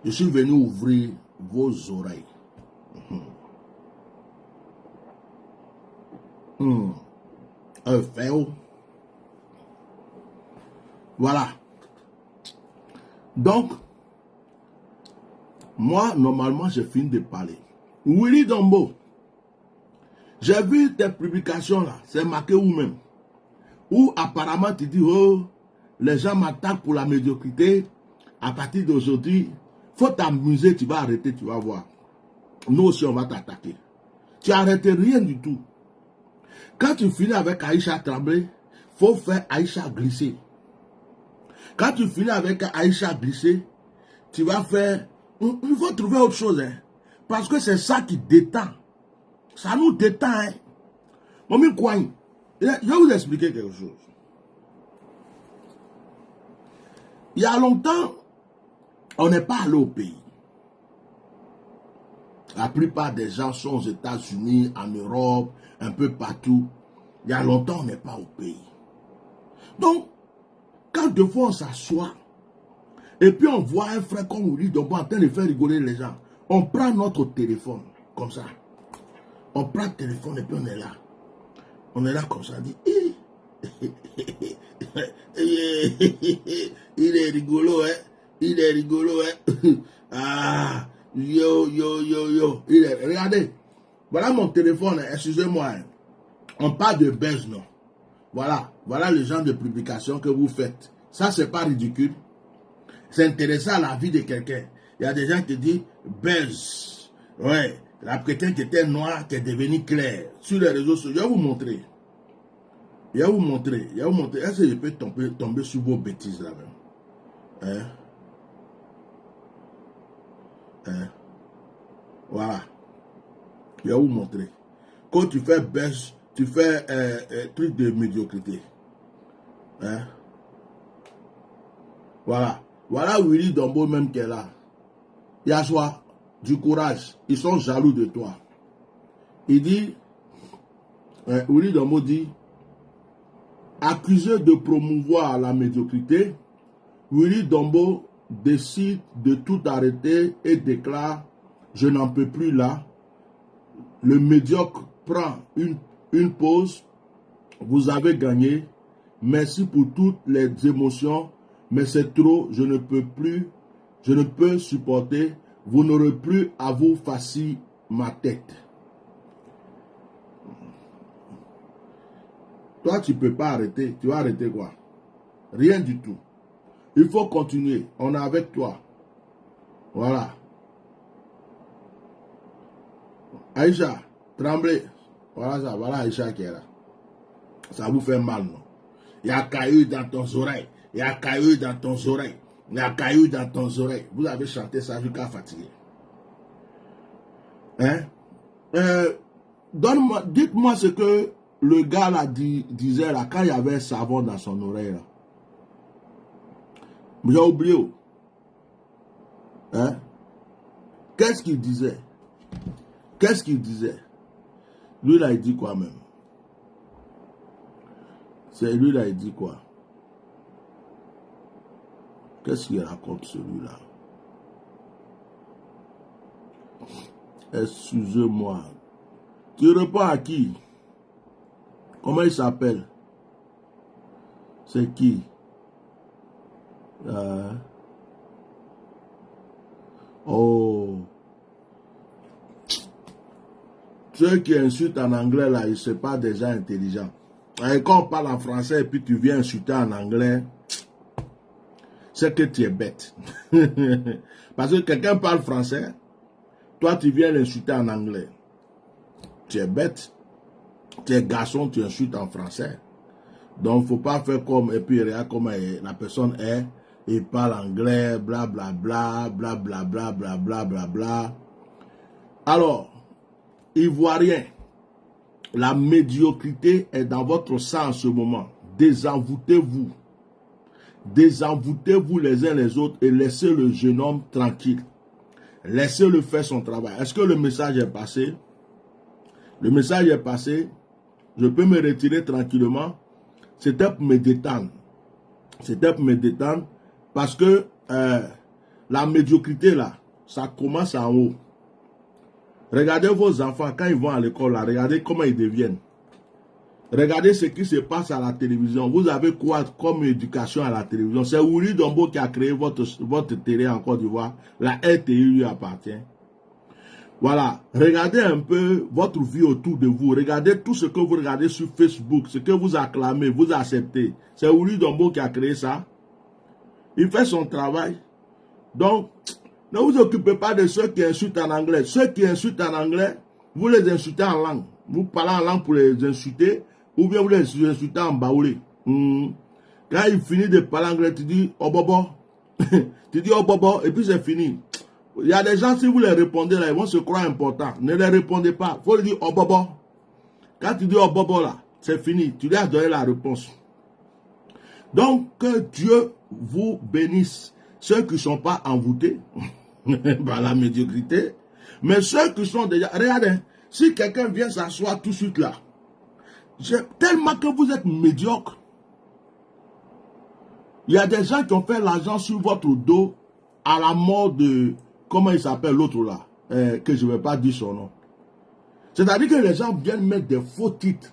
Je suis venu ouvrir vos oreilles. Un féo. Voilà. Donc, moi, normalement, j'ai fini de parler. Willy Dombo, j'ai vu tes publications là, c'est marqué où même? Où apparemment tu dis, oh, les gens m'attaquent pour la médiocrité. À partir d'aujourd'hui, faut t'amuser, tu vas arrêter, tu vas voir. Nous aussi, on va t'attaquer. Tu n'arrêtes rien du tout. Quand tu finis avec Aïcha Tremblay, faut faire Aïcha glisser. Quand tu finis avec Aïcha glisser, tu vas faire... Il faut trouver autre chose. Hein, parce que c'est ça qui détend. Ça nous détend. Hein. Momi Kouagne, je vais vous expliquer quelque chose. Il y a longtemps, on n'est pas allé au pays. La plupart des gens sont aux États-Unis, en Europe, un peu partout. Il y a longtemps, on n'est pas au pays. Donc, quand deux fois on s'assoit, et puis on voit un frère comme Willy Dombo en train de faire rigoler les gens, on prend notre téléphone, comme ça. On prend le téléphone et puis on est là. On est là comme ça, on dit, il est rigolo, hein. Il est rigolo, hein. Ah, yo. Regardez, voilà mon téléphone, excusez-moi. Hein. On parle de buzz, non. Voilà le genre de publication que vous faites. Ça, c'est pas ridicule. C'est intéressant à la vie de quelqu'un. Il y a des gens qui disent buzz. Ouais, la quelqu'un qui était noir, qui est devenu clair. Sur les réseaux sociaux, je vais vous montrer. Est-ce que je peux tomber sur vos bêtises là-même? Voilà. Je vais vous montrer. Quand tu fais buzz, tu fais truc de médiocrité. Hein? Voilà. Voilà Willy Dombo même qui est là. Yachua, du courage. Ils sont jaloux de toi. Il dit, Willy Dombo dit, accusé de promouvoir la médiocrité, Willy Dombo décide de tout arrêter et déclare, je n'en peux plus là. Le médiocre prend une pause. Vous avez gagné. Merci pour toutes les émotions. Mais c'est trop. Je ne peux plus. Je ne peux supporter. Vous n'aurez plus à vous farcir ma tête. Toi, tu ne peux pas arrêter. Tu vas arrêter quoi? Rien du tout. Il faut continuer. On est avec toi. Voilà. Aïcha, Tremblay. Voilà ça. Voilà Aïcha qui est là. Ça vous fait mal, non? Il y a caillou dans ton oreille. Il y a caillou dans ton oreille. Il y a caillou dans ton oreille. Vous avez chanté ça jusqu'à fatiguer. Hein? Dites-moi ce que le gars là disait là, quand il y avait un savon dans son oreille là. J'ai oublié. Hein? Qu'est-ce qu'il disait? Lui là, il dit quoi même? C'est lui là, il dit quoi? Qu'est-ce qu'il raconte celui-là? Excusez-moi. Tu réponds à qui? Comment il s'appelle? C'est qui? Oh. Ceux qui insultent en anglais là, ils ne sont pas déjà intelligents. Et quand on parle en français et puis tu viens insulter en anglais, c'est que tu es bête. Parce que quelqu'un parle français, toi tu viens l'insulter en anglais. Tu es bête. Tu es garçon, tu insultes en français. Donc il ne faut pas faire comme, et puis regarde comment la personne est, il parle anglais, blablabla, blablabla, blablabla. Alors, Ivoirien, la médiocrité est dans votre sang en ce moment. Désenvoûtez-vous. Désenvoûtez-vous les uns les autres et laissez le jeune homme tranquille. Laissez-le faire son travail. Est-ce que le message est passé? Le message est passé. Je peux me retirer tranquillement. C'était pour me détendre. C'était pour me détendre parce que la médiocrité là, ça commence en haut. Regardez vos enfants quand ils vont à l'école là, regardez comment ils deviennent. Regardez ce qui se passe à la télévision. Vous avez quoi comme éducation à la télévision? C'est Willy Dombo qui a créé votre télé en Côte d'Ivoire. La RTI lui appartient. Voilà. Regardez un peu votre vie autour de vous. Regardez tout ce que vous regardez sur Facebook, ce que vous acclamez, vous acceptez. C'est Willy Dombo qui a créé ça. Il fait son travail. Donc, ne vous occupez pas de ceux qui insultent en anglais. Ceux qui insultent en anglais, vous les insultez en langue. Vous parlez en langue pour les insulter, ou bien vous les insultez en baoulé. Quand il finit de parler anglais, tu dis oh bobo. Tu dis oh bobo, et puis c'est fini. Il y a des gens, si vous les répondez là, ils vont se croire importants. Ne les répondez pas. Il faut lui dire oh bobo. Quand tu dis oh bobo là, c'est fini. Tu lui as donné la réponse. Donc, que Dieu vous bénisse. Ceux qui ne sont pas envoûtés par la médiocrité, mais ceux qui sont déjà... Regardez, si quelqu'un vient s'asseoir tout de suite là, tellement que vous êtes médiocre, il y a des gens qui ont fait l'argent sur votre dos à la mort de... Comment il s'appelle l'autre là, que je ne vais pas dire son nom. C'est-à-dire que les gens viennent mettre des faux titres.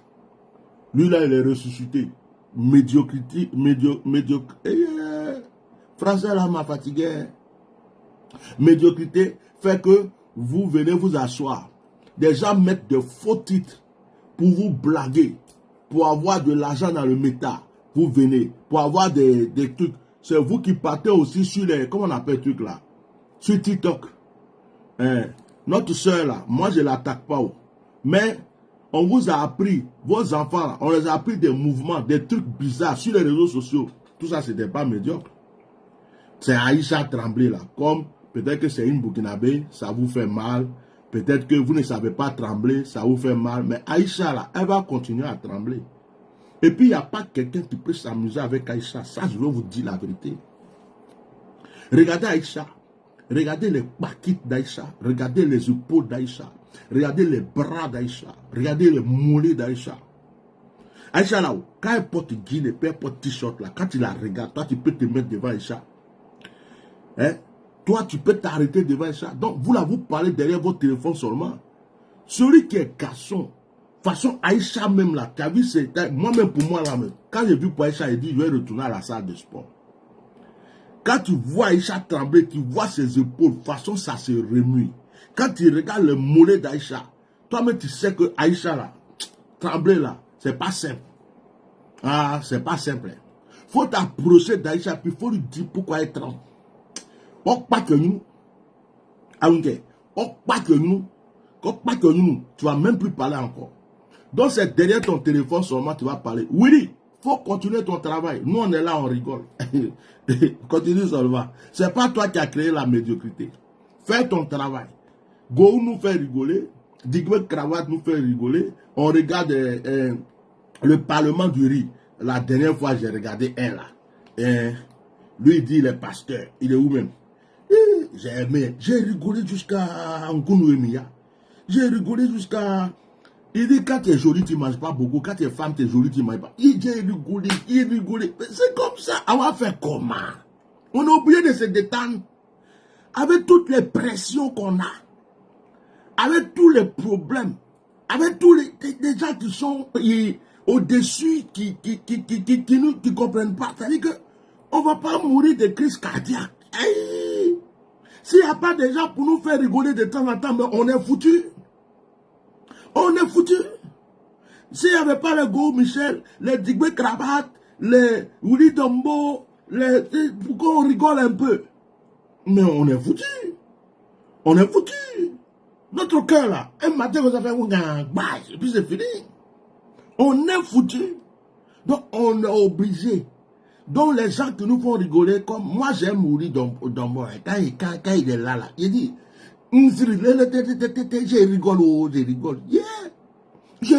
Lui là, il est ressuscité. Médiocrité, médiocre. Français là m'a fatigué. Médiocrité fait que vous venez vous asseoir. Des gens mettent de faux titres pour vous blaguer, pour avoir de l'argent dans le méta. Vous venez, pour avoir des trucs. C'est vous qui partez aussi sur les, comment on appelle le truc là? Sur TikTok. Notre soeur là, moi je ne l'attaque pas. Mais on vous a appris, vos enfants là, on les a appris des mouvements, des trucs bizarres sur les réseaux sociaux. Tout ça, c'était pas médiocre. C'est Aïcha Tremblay là. Comme peut-être que c'est une Burkinabé, ça vous fait mal. Peut-être que vous ne savez pas trembler, ça vous fait mal. Mais Aïcha là, elle va continuer à trembler. Et puis il n'y a pas quelqu'un qui peut s'amuser avec Aïcha. Ça, je vais vous dire la vérité. Regardez Aïcha. Regardez les paquettes d'Aïcha. Regardez les épaules d'Aïcha. Regardez les bras d'Aïcha. Regardez les mollets d'Aïcha. Aïcha là, quand elle porte jean et elle porte t-shirt là, quand tu la regardes, toi tu peux te mettre devant Aïcha. Toi, tu peux t'arrêter devant ça. Donc, vous là, vous parlez derrière votre téléphone seulement. Celui qui est garçon, façon Aïcha même là, tu as vu, moi-même pour moi là, quand j'ai vu pour Aïcha, il dit, je vais retourner à la salle de sport. Quand tu vois Aïcha trembler, tu vois ses épaules, façon ça se remue. Quand tu regardes le mollet d'Aïcha, toi-même tu sais que Aïcha là, trembler là, c'est pas simple. Ah, c'est pas simple. Faut t'approcher d'Aïcha, puis il faut lui dire pourquoi elle tremble. Pas que nous, pas que nous, tu vas même plus parler encore. Donc c'est derrière ton téléphone seulement tu vas parler. Oui, faut continuer ton travail. Nous on est là, on rigole. Continue seulement. C'est pas toi qui as créé la médiocrité. Fais ton travail. Go nous fait rigoler. Digwe Cravate nous fait rigoler. On regarde le Parlement du riz. La dernière fois j'ai regardé un là. Lui il dit il est pasteur. Il est où même? J'ai aimé. J'ai rigolé jusqu'à Nkounou Emiya. J'ai rigolé jusqu'à Il dit, quand tu es jolie, tu ne manges pas beaucoup. Quand tu es femme, tu es jolie, tu ne manges pas. Il dit, il rigole. C'est comme ça. On va faire comment? On a oublié de se détendre. Avec toutes les pressions qu'on a, avec tous les problèmes, avec tous les gens qui sont au-dessus, qui ne comprennent pas. C'est-à-dire qu'on ne va pas mourir de crise cardiaque. S'il n'y a pas de gens pour nous faire rigoler de temps en temps, mais on est foutu. On est foutu. S'il n'y avait pas les Go Michel, les Digbe Krabat, les Willy Dombo, pourquoi on rigole un peu? Mais on est foutu. On est foutu. Notre cœur là, un matin vous avez un bail, et puis c'est fini. On est foutu. Donc on est obligé. Donc les gens qui nous font rigoler, comme moi j'aime mourir dans moi, quand il est là, il dit, je rigole, yeah, je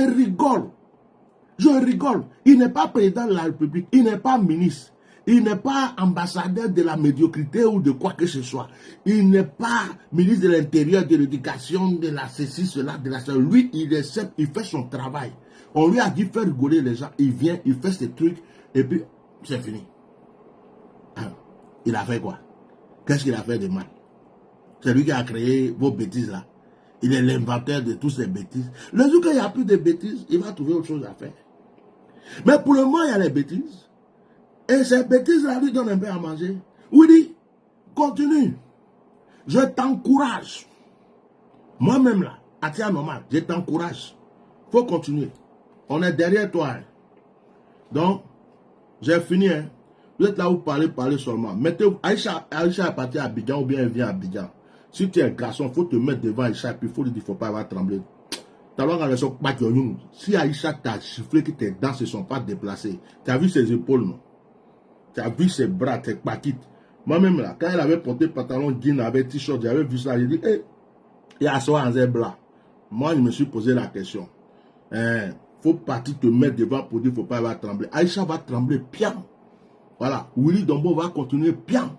rigole. Il n'est pas président de la République, il n'est pas ministre, il n'est pas ambassadeur de la médiocrité ou de quoi que ce soit. Il n'est pas ministre de l'Intérieur, de l'Éducation, de la ceci, cela, de la cela. Lui, il fait son travail. On lui a dit faire rigoler les gens, il vient, il fait ses trucs, et puis c'est fini. Il a fait quoi? Qu'est-ce qu'il a fait de mal? C'est lui qui a créé vos bêtises là. Il est l'inventeur de toutes ces bêtises. Le jour qu'il n'y a plus de bêtises, il va trouver autre chose à faire. Mais pour le moment, il y a les bêtises. Et ces bêtises-là lui donnent un peu à manger. Oui, continue. Je t'encourage. Moi-même là, à tiers normal, je t'encourage. Il faut continuer. On est derrière toi. Hein. Donc, j'ai fini. Hein. Vous êtes là, vous parlez seulement. Mettez, Aïcha est partie à Abidjan ou bien elle vient à Abidjan. Si tu es un garçon, il faut te mettre devant Aïcha et puis il faut lui dire, il ne faut pas avoir tremblé. Si Aïcha t'a sifflé que tes dents ne se sont pas déplacées, tu as vu ses épaules, non? Tu as vu ses bras, tes paquites. Moi-même, là, quand elle avait porté pantalon jean avec t-shirt, j'avais vu ça, j'ai dit, hey, il y a ça en blanc. Moi, je me suis posé la question. Faut partir te mettre devant pour dire, il ne faut pas avoir tremblé. Aïcha va trembler, bien. Voilà, Willy Dombo va continuer bien.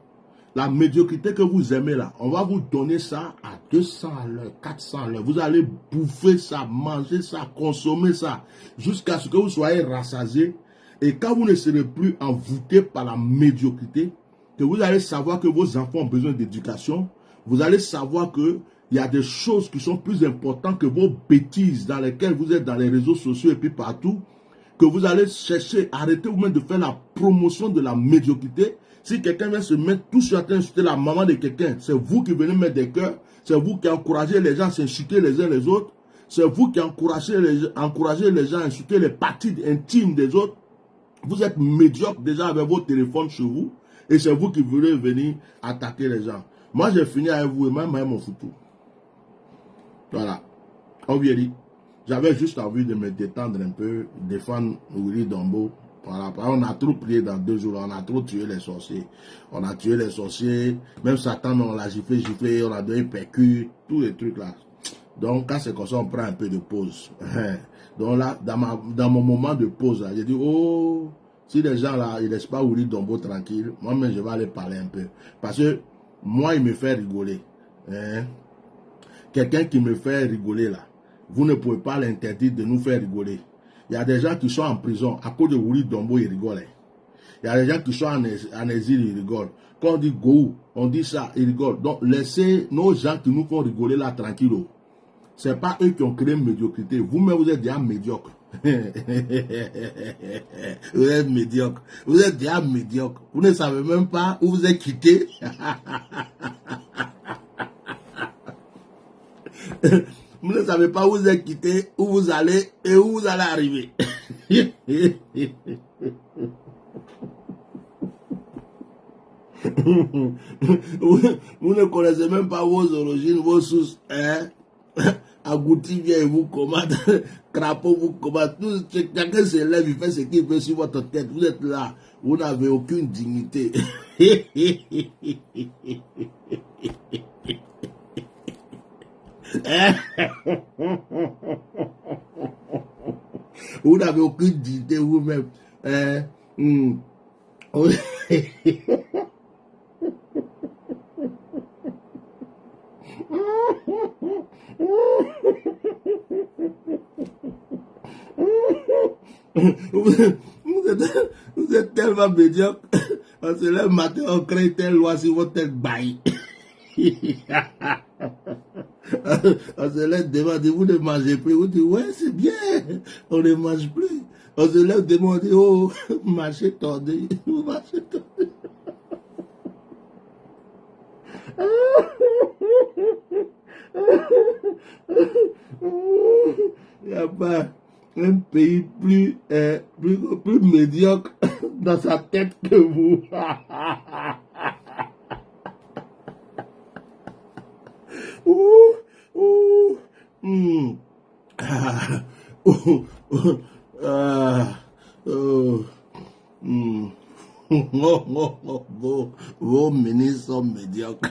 La médiocrité que vous aimez là, on va vous donner ça à 200 à l'heure, 400 à l'heure. Vous allez bouffer ça, manger ça, consommer ça, jusqu'à ce que vous soyez rassasiés. Et quand vous ne serez plus envoûtés par la médiocrité, que vous allez savoir que vos enfants ont besoin d'éducation, vous allez savoir qu'il y a des choses qui sont plus importantes que vos bêtises dans lesquelles vous êtes dans les réseaux sociaux et puis partout, que vous allez chercher, arrêtez vous-même de faire la promotion de la médiocrité. Si quelqu'un vient se mettre tout sur la tête, insulter la maman de quelqu'un, c'est vous qui venez mettre des cœurs, c'est vous qui encouragez les gens à s'insulter les uns les autres, c'est vous qui encouragez les gens à insulter les parties intimes des autres. Vous êtes médiocre déjà avec vos téléphones chez vous, et c'est vous qui voulez venir attaquer les gens. Moi, j'ai fini avec vous, et même mon foutu. Voilà. On vient dit. J'avais juste envie de me détendre un peu, défendre Willy Dombo. Voilà. On a trop prié dans 2 jours, on a trop tué les sorciers. On a tué les sorciers, même Satan, on l'a giflé, on a donné percu, tous les trucs là. Donc, quand c'est comme ça, on prend un peu de pause. Donc là, dans mon moment de pause, j'ai dit, oh, si les gens là, ils ne laissent pas Willy Dombo tranquille, moi-même, je vais aller parler un peu. Parce que moi, il me fait rigoler. Quelqu'un qui me fait rigoler là, vous ne pouvez pas l'interdire de nous faire rigoler. Il y a des gens qui sont en prison à cause de Willy Dombo, ils rigolent. Il y a des gens qui sont en exil, ils rigolent. Quand on dit go, on dit ça, ils rigolent. Donc laissez nos gens qui nous font rigoler là tranquille. Ce n'est pas eux qui ont créé une médiocrité. Vous-même, vous êtes déjà médiocre. Vous êtes médiocre. Vous êtes déjà médiocre. Vous ne savez même pas où vous êtes quitté. Vous ne savez pas où vous êtes quitté, où vous allez et où vous allez arriver. Vous ne connaissez même pas vos origines, vos sources. Agouti vient et vous commande, crapaud vous commande. Chacun se lève, il fait ce qu'il veut sur votre tête. Vous êtes là, vous n'avez aucune dignité. Vous n'avez aucune dignité vous-même. Vous êtes tellement médiocre. On se lève le matin, on crée telle loi sur votre tête baille. On se lève demain, vous ne mangez plus. Vous dites, ouais, c'est bien, on ne mange plus. On se lève demain, on dit, oh, marché tordu, marché tordu. Il n'y a pas un pays plus médiocre dans sa tête que vous. Ouh, ouh, hmm. Ah, ouh, ouh, ah, oh, hmm. Vos ministres sont médiocres.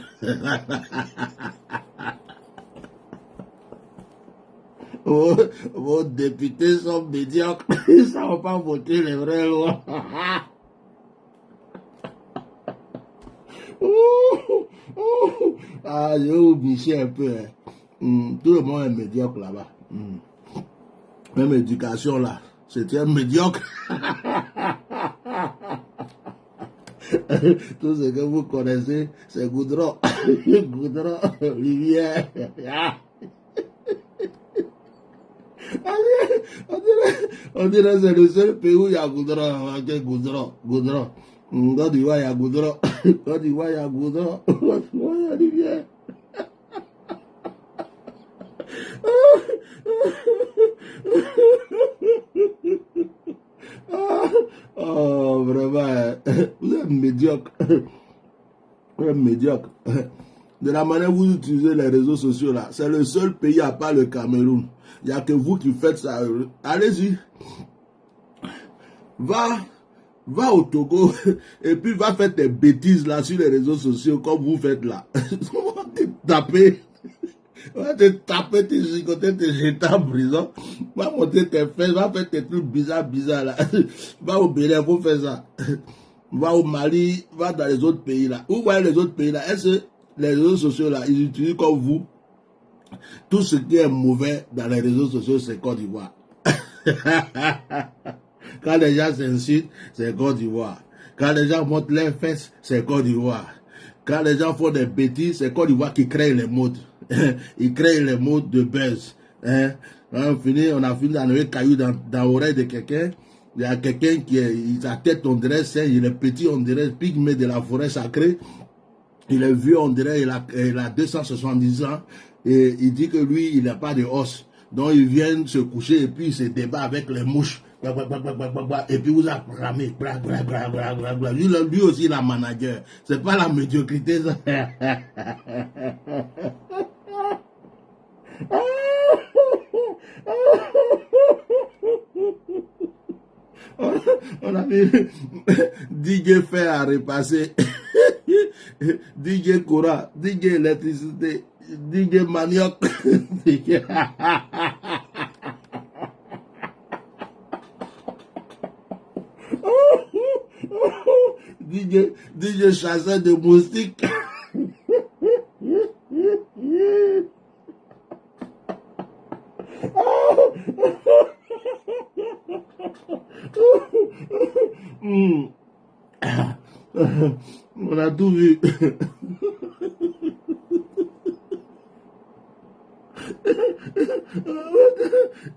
Vos députés sont médiocres. Ils ne savent pas voter les vraies lois. Ah, je vais vous bicher un peu. Tout le monde est médiocre là-bas. Même éducation là, c'était un médiocre. Tout ce que vous connaissez, c'est goudron. Goudron, rivière. On dirait que c'est le seul pays où il y a goudron. Goudron, goudron. Quand tu vois, il y a goudron. Quand tu vois, il y a goudron. Quand tu vois, il y a rivière. Oh, vraiment, vous êtes médiocre. Vous êtes médiocre. De la manière où vous utilisez les réseaux sociaux là, c'est le seul pays à part le Cameroun. Il n'y a que vous qui faites ça. Allez-y. Va au Togo et puis va faire tes bêtises là sur les réseaux sociaux comme vous faites là. On va te taper. On va te taper, te chicoter, te jeter en prison. Va monter tes fesses, va faire tes trucs bizarres là. Va au Bénin, faut faire ça. Va au Mali, va dans les autres pays là. Vous voyez les autres pays là, est-ce que les réseaux sociaux là, ils utilisent comme vous? Tout ce qui est mauvais dans les réseaux sociaux, c'est Côte d'Ivoire. Quand les gens s'insultent, c'est Côte d'Ivoire. Quand les gens montent leurs fesses, c'est Côte d'Ivoire. Quand les gens font des bêtises, c'est Côte d'Ivoire qui crée les modes. Ils créent les modes de buzz. On a fini d'enlever caillou dans l'oreille de quelqu'un. Il y a quelqu'un qui est, sa tête on dirait singe, il est petit, on dirait pygmée de la forêt sacrée. Il est vieux, on dirait il a 270 ans. Et il dit que lui, il n'a pas de os. Donc il vient se coucher et puis il se débat avec les mouches. Et puis vous acclamez. Lui aussi, il a manager. C'est pas la médiocrité, ça. On a mis DJ fer à repasser, DJ courant, DJ électricité, DJ manioc, DJ chasseur de moustiques. On a tout vu.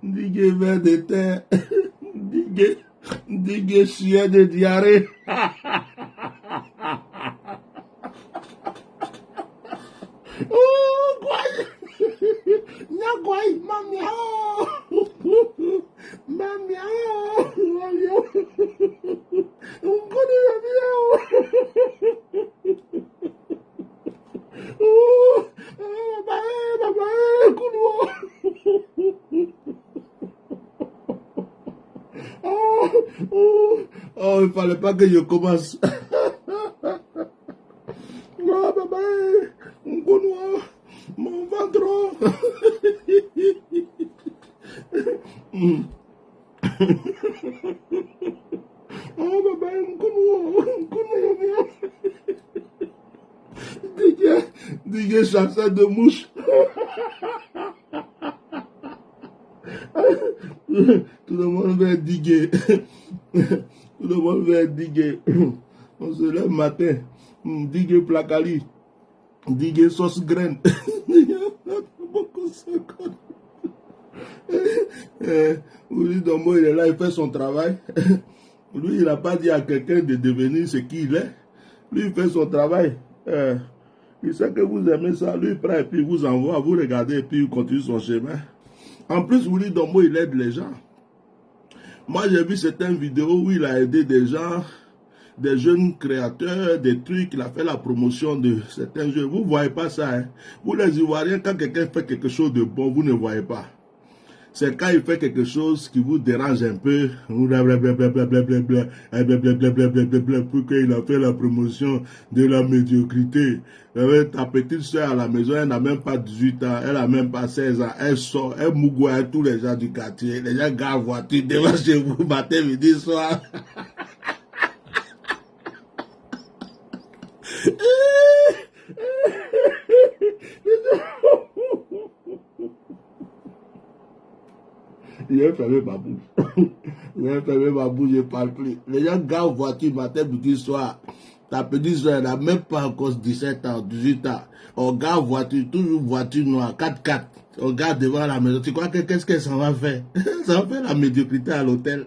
DJ ver de terre. DJ chien de diarrhée. Oh, quoi? Nyagwai, mamiao. Mamiao. Mamiao. On connaît la miao. Oh, baba, couloir. Oh, il fallait pas que je commence. Oh, baba, couloir, mon ventre. Oh, baba, couloir. DJ chasseur de mouches. Tout le monde veut diguer. Tout le monde veut diguer. On se lève matin. Diguer placali. Diguer sauce graine. Willy Dombo, il est là, il fait son travail. Lui, il n'a pas dit à quelqu'un de devenir ce qu'il est. Lui, il fait son travail. Il sait que vous aimez ça. Lui, il prend et puis il vous envoie. Vous regardez et puis il continue son chemin. En plus, Willy Dombo, il aide les gens. Moi, j'ai vu certaines vidéos où il a aidé des gens, des jeunes créateurs, des trucs. Il a fait la promotion de certains jeux. Vous ne voyez pas ça. Hein? Vous, les Ivoiriens, quand quelqu'un fait quelque chose de bon, vous ne voyez pas. C'est quand il fait quelque chose qui vous dérange un peu, pour qu'il a fait la promotion de la médiocrité. Ta petite soeur à la maison, elle n'a même pas 18 ans, elle n'a même pas 16 ans, elle sort, elle mougoie tous les gens du quartier, les gens garent voiture devant chez vous, matin, midi, soir. J'ai fermé ma bouche. J'ai fermé ma bouche, je ne parle plus. Les gens garent voiture matin, midi, soir. Ta petite soeur n'a même pas encore 17 ans, 18 ans. On garde voiture, toujours voiture noire, 4x4. On garde devant la maison. Tu crois que qu'est-ce qu'elle s'en va faire? Ça va faire la médiocrité à l'hôtel.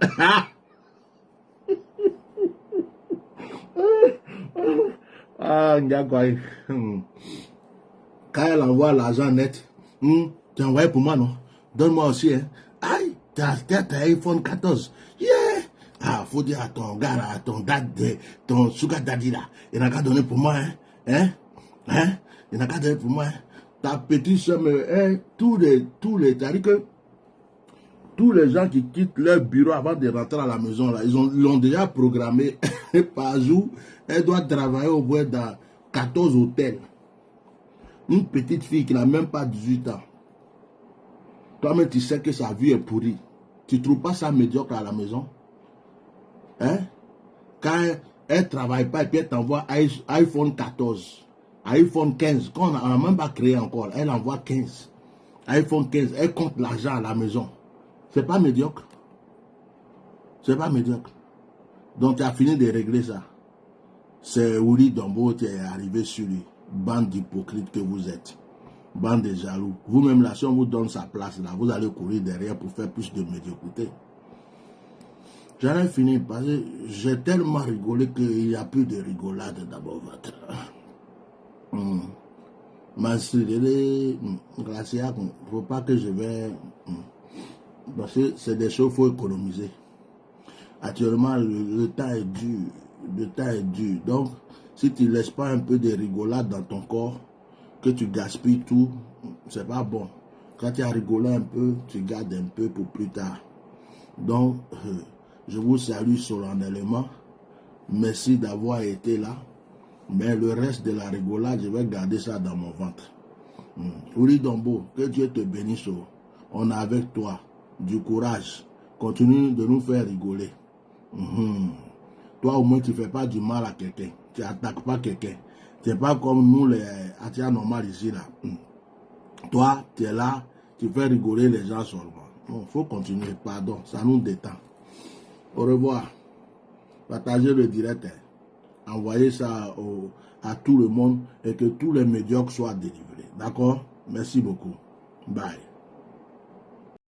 Ah, Ndiagoy. Quand elle envoie l'argent net, tu as envoyé pour moi, non? Donne-moi aussi, hein. Aïe, t'as iPhone 14. Yeah! Ah, faut dire à ton gars, là, à ton dad, ton sugar daddy, là. Il n'a qu'à donner pour moi, hein? Il n'a qu'à donner pour moi, hein? Ta petite soeur, hein? Tous les, c'est-à-dire que tous les gens qui quittent leur bureau avant de rentrer à la maison, là, ils l'ont déjà programmé par jour. Elle doit travailler au moins dans 14 hôtels. Une petite fille qui n'a même pas 18 ans. Toi-même, tu sais que sa vie est pourrie. Tu ne trouves pas ça médiocre à la maison? Hein? Quand elle ne travaille pas et puis elle t'envoie iPhone 14, iPhone 15, qu'on n'a même pas créé encore, elle envoie 15. iPhone 15, elle compte l'argent à la maison. C'est pas médiocre. C'est pas médiocre. Donc tu as fini de régler ça. C'est Willy Dombo qui est arrivé sur lui. Bande d'hypocrites que vous êtes. Bande de jaloux. Vous-même là, si on vous donne sa place là, vous allez courir derrière pour faire plus de médiocrité. J'en ai fini parce que j'ai tellement rigolé qu'il n'y a plus de rigolade d'abord. Ma il ne faut pas que je vais... Parce que c'est des choses qu'il faut économiser. Actuellement, le temps est dur. Le temps est dur. Donc, si tu ne laisses pas un peu de rigolade dans ton corps, que tu gaspilles tout, c'est pas bon. Quand tu as rigolé un peu, tu gardes un peu pour plus tard. Donc, je vous salue solennellement. Merci d'avoir été là. Mais le reste de la rigolade, je vais garder ça dans mon ventre. Willy Dombo, que Dieu te bénisse. On est avec toi. Du courage. Continue de nous faire rigoler. Toi, au moins, tu ne fais pas du mal à quelqu'un. Tu n'attaques pas quelqu'un. Tu n'es pas comme nous, les Atia normales ici. Là. Toi, tu es là, tu fais rigoler les gens seulement. Il faut continuer. Pardon, ça nous détend. Au revoir. Partagez le direct. Envoyez ça à tout le monde et que tous les médiocres soient délivrés. D'accord? Merci beaucoup. Bye.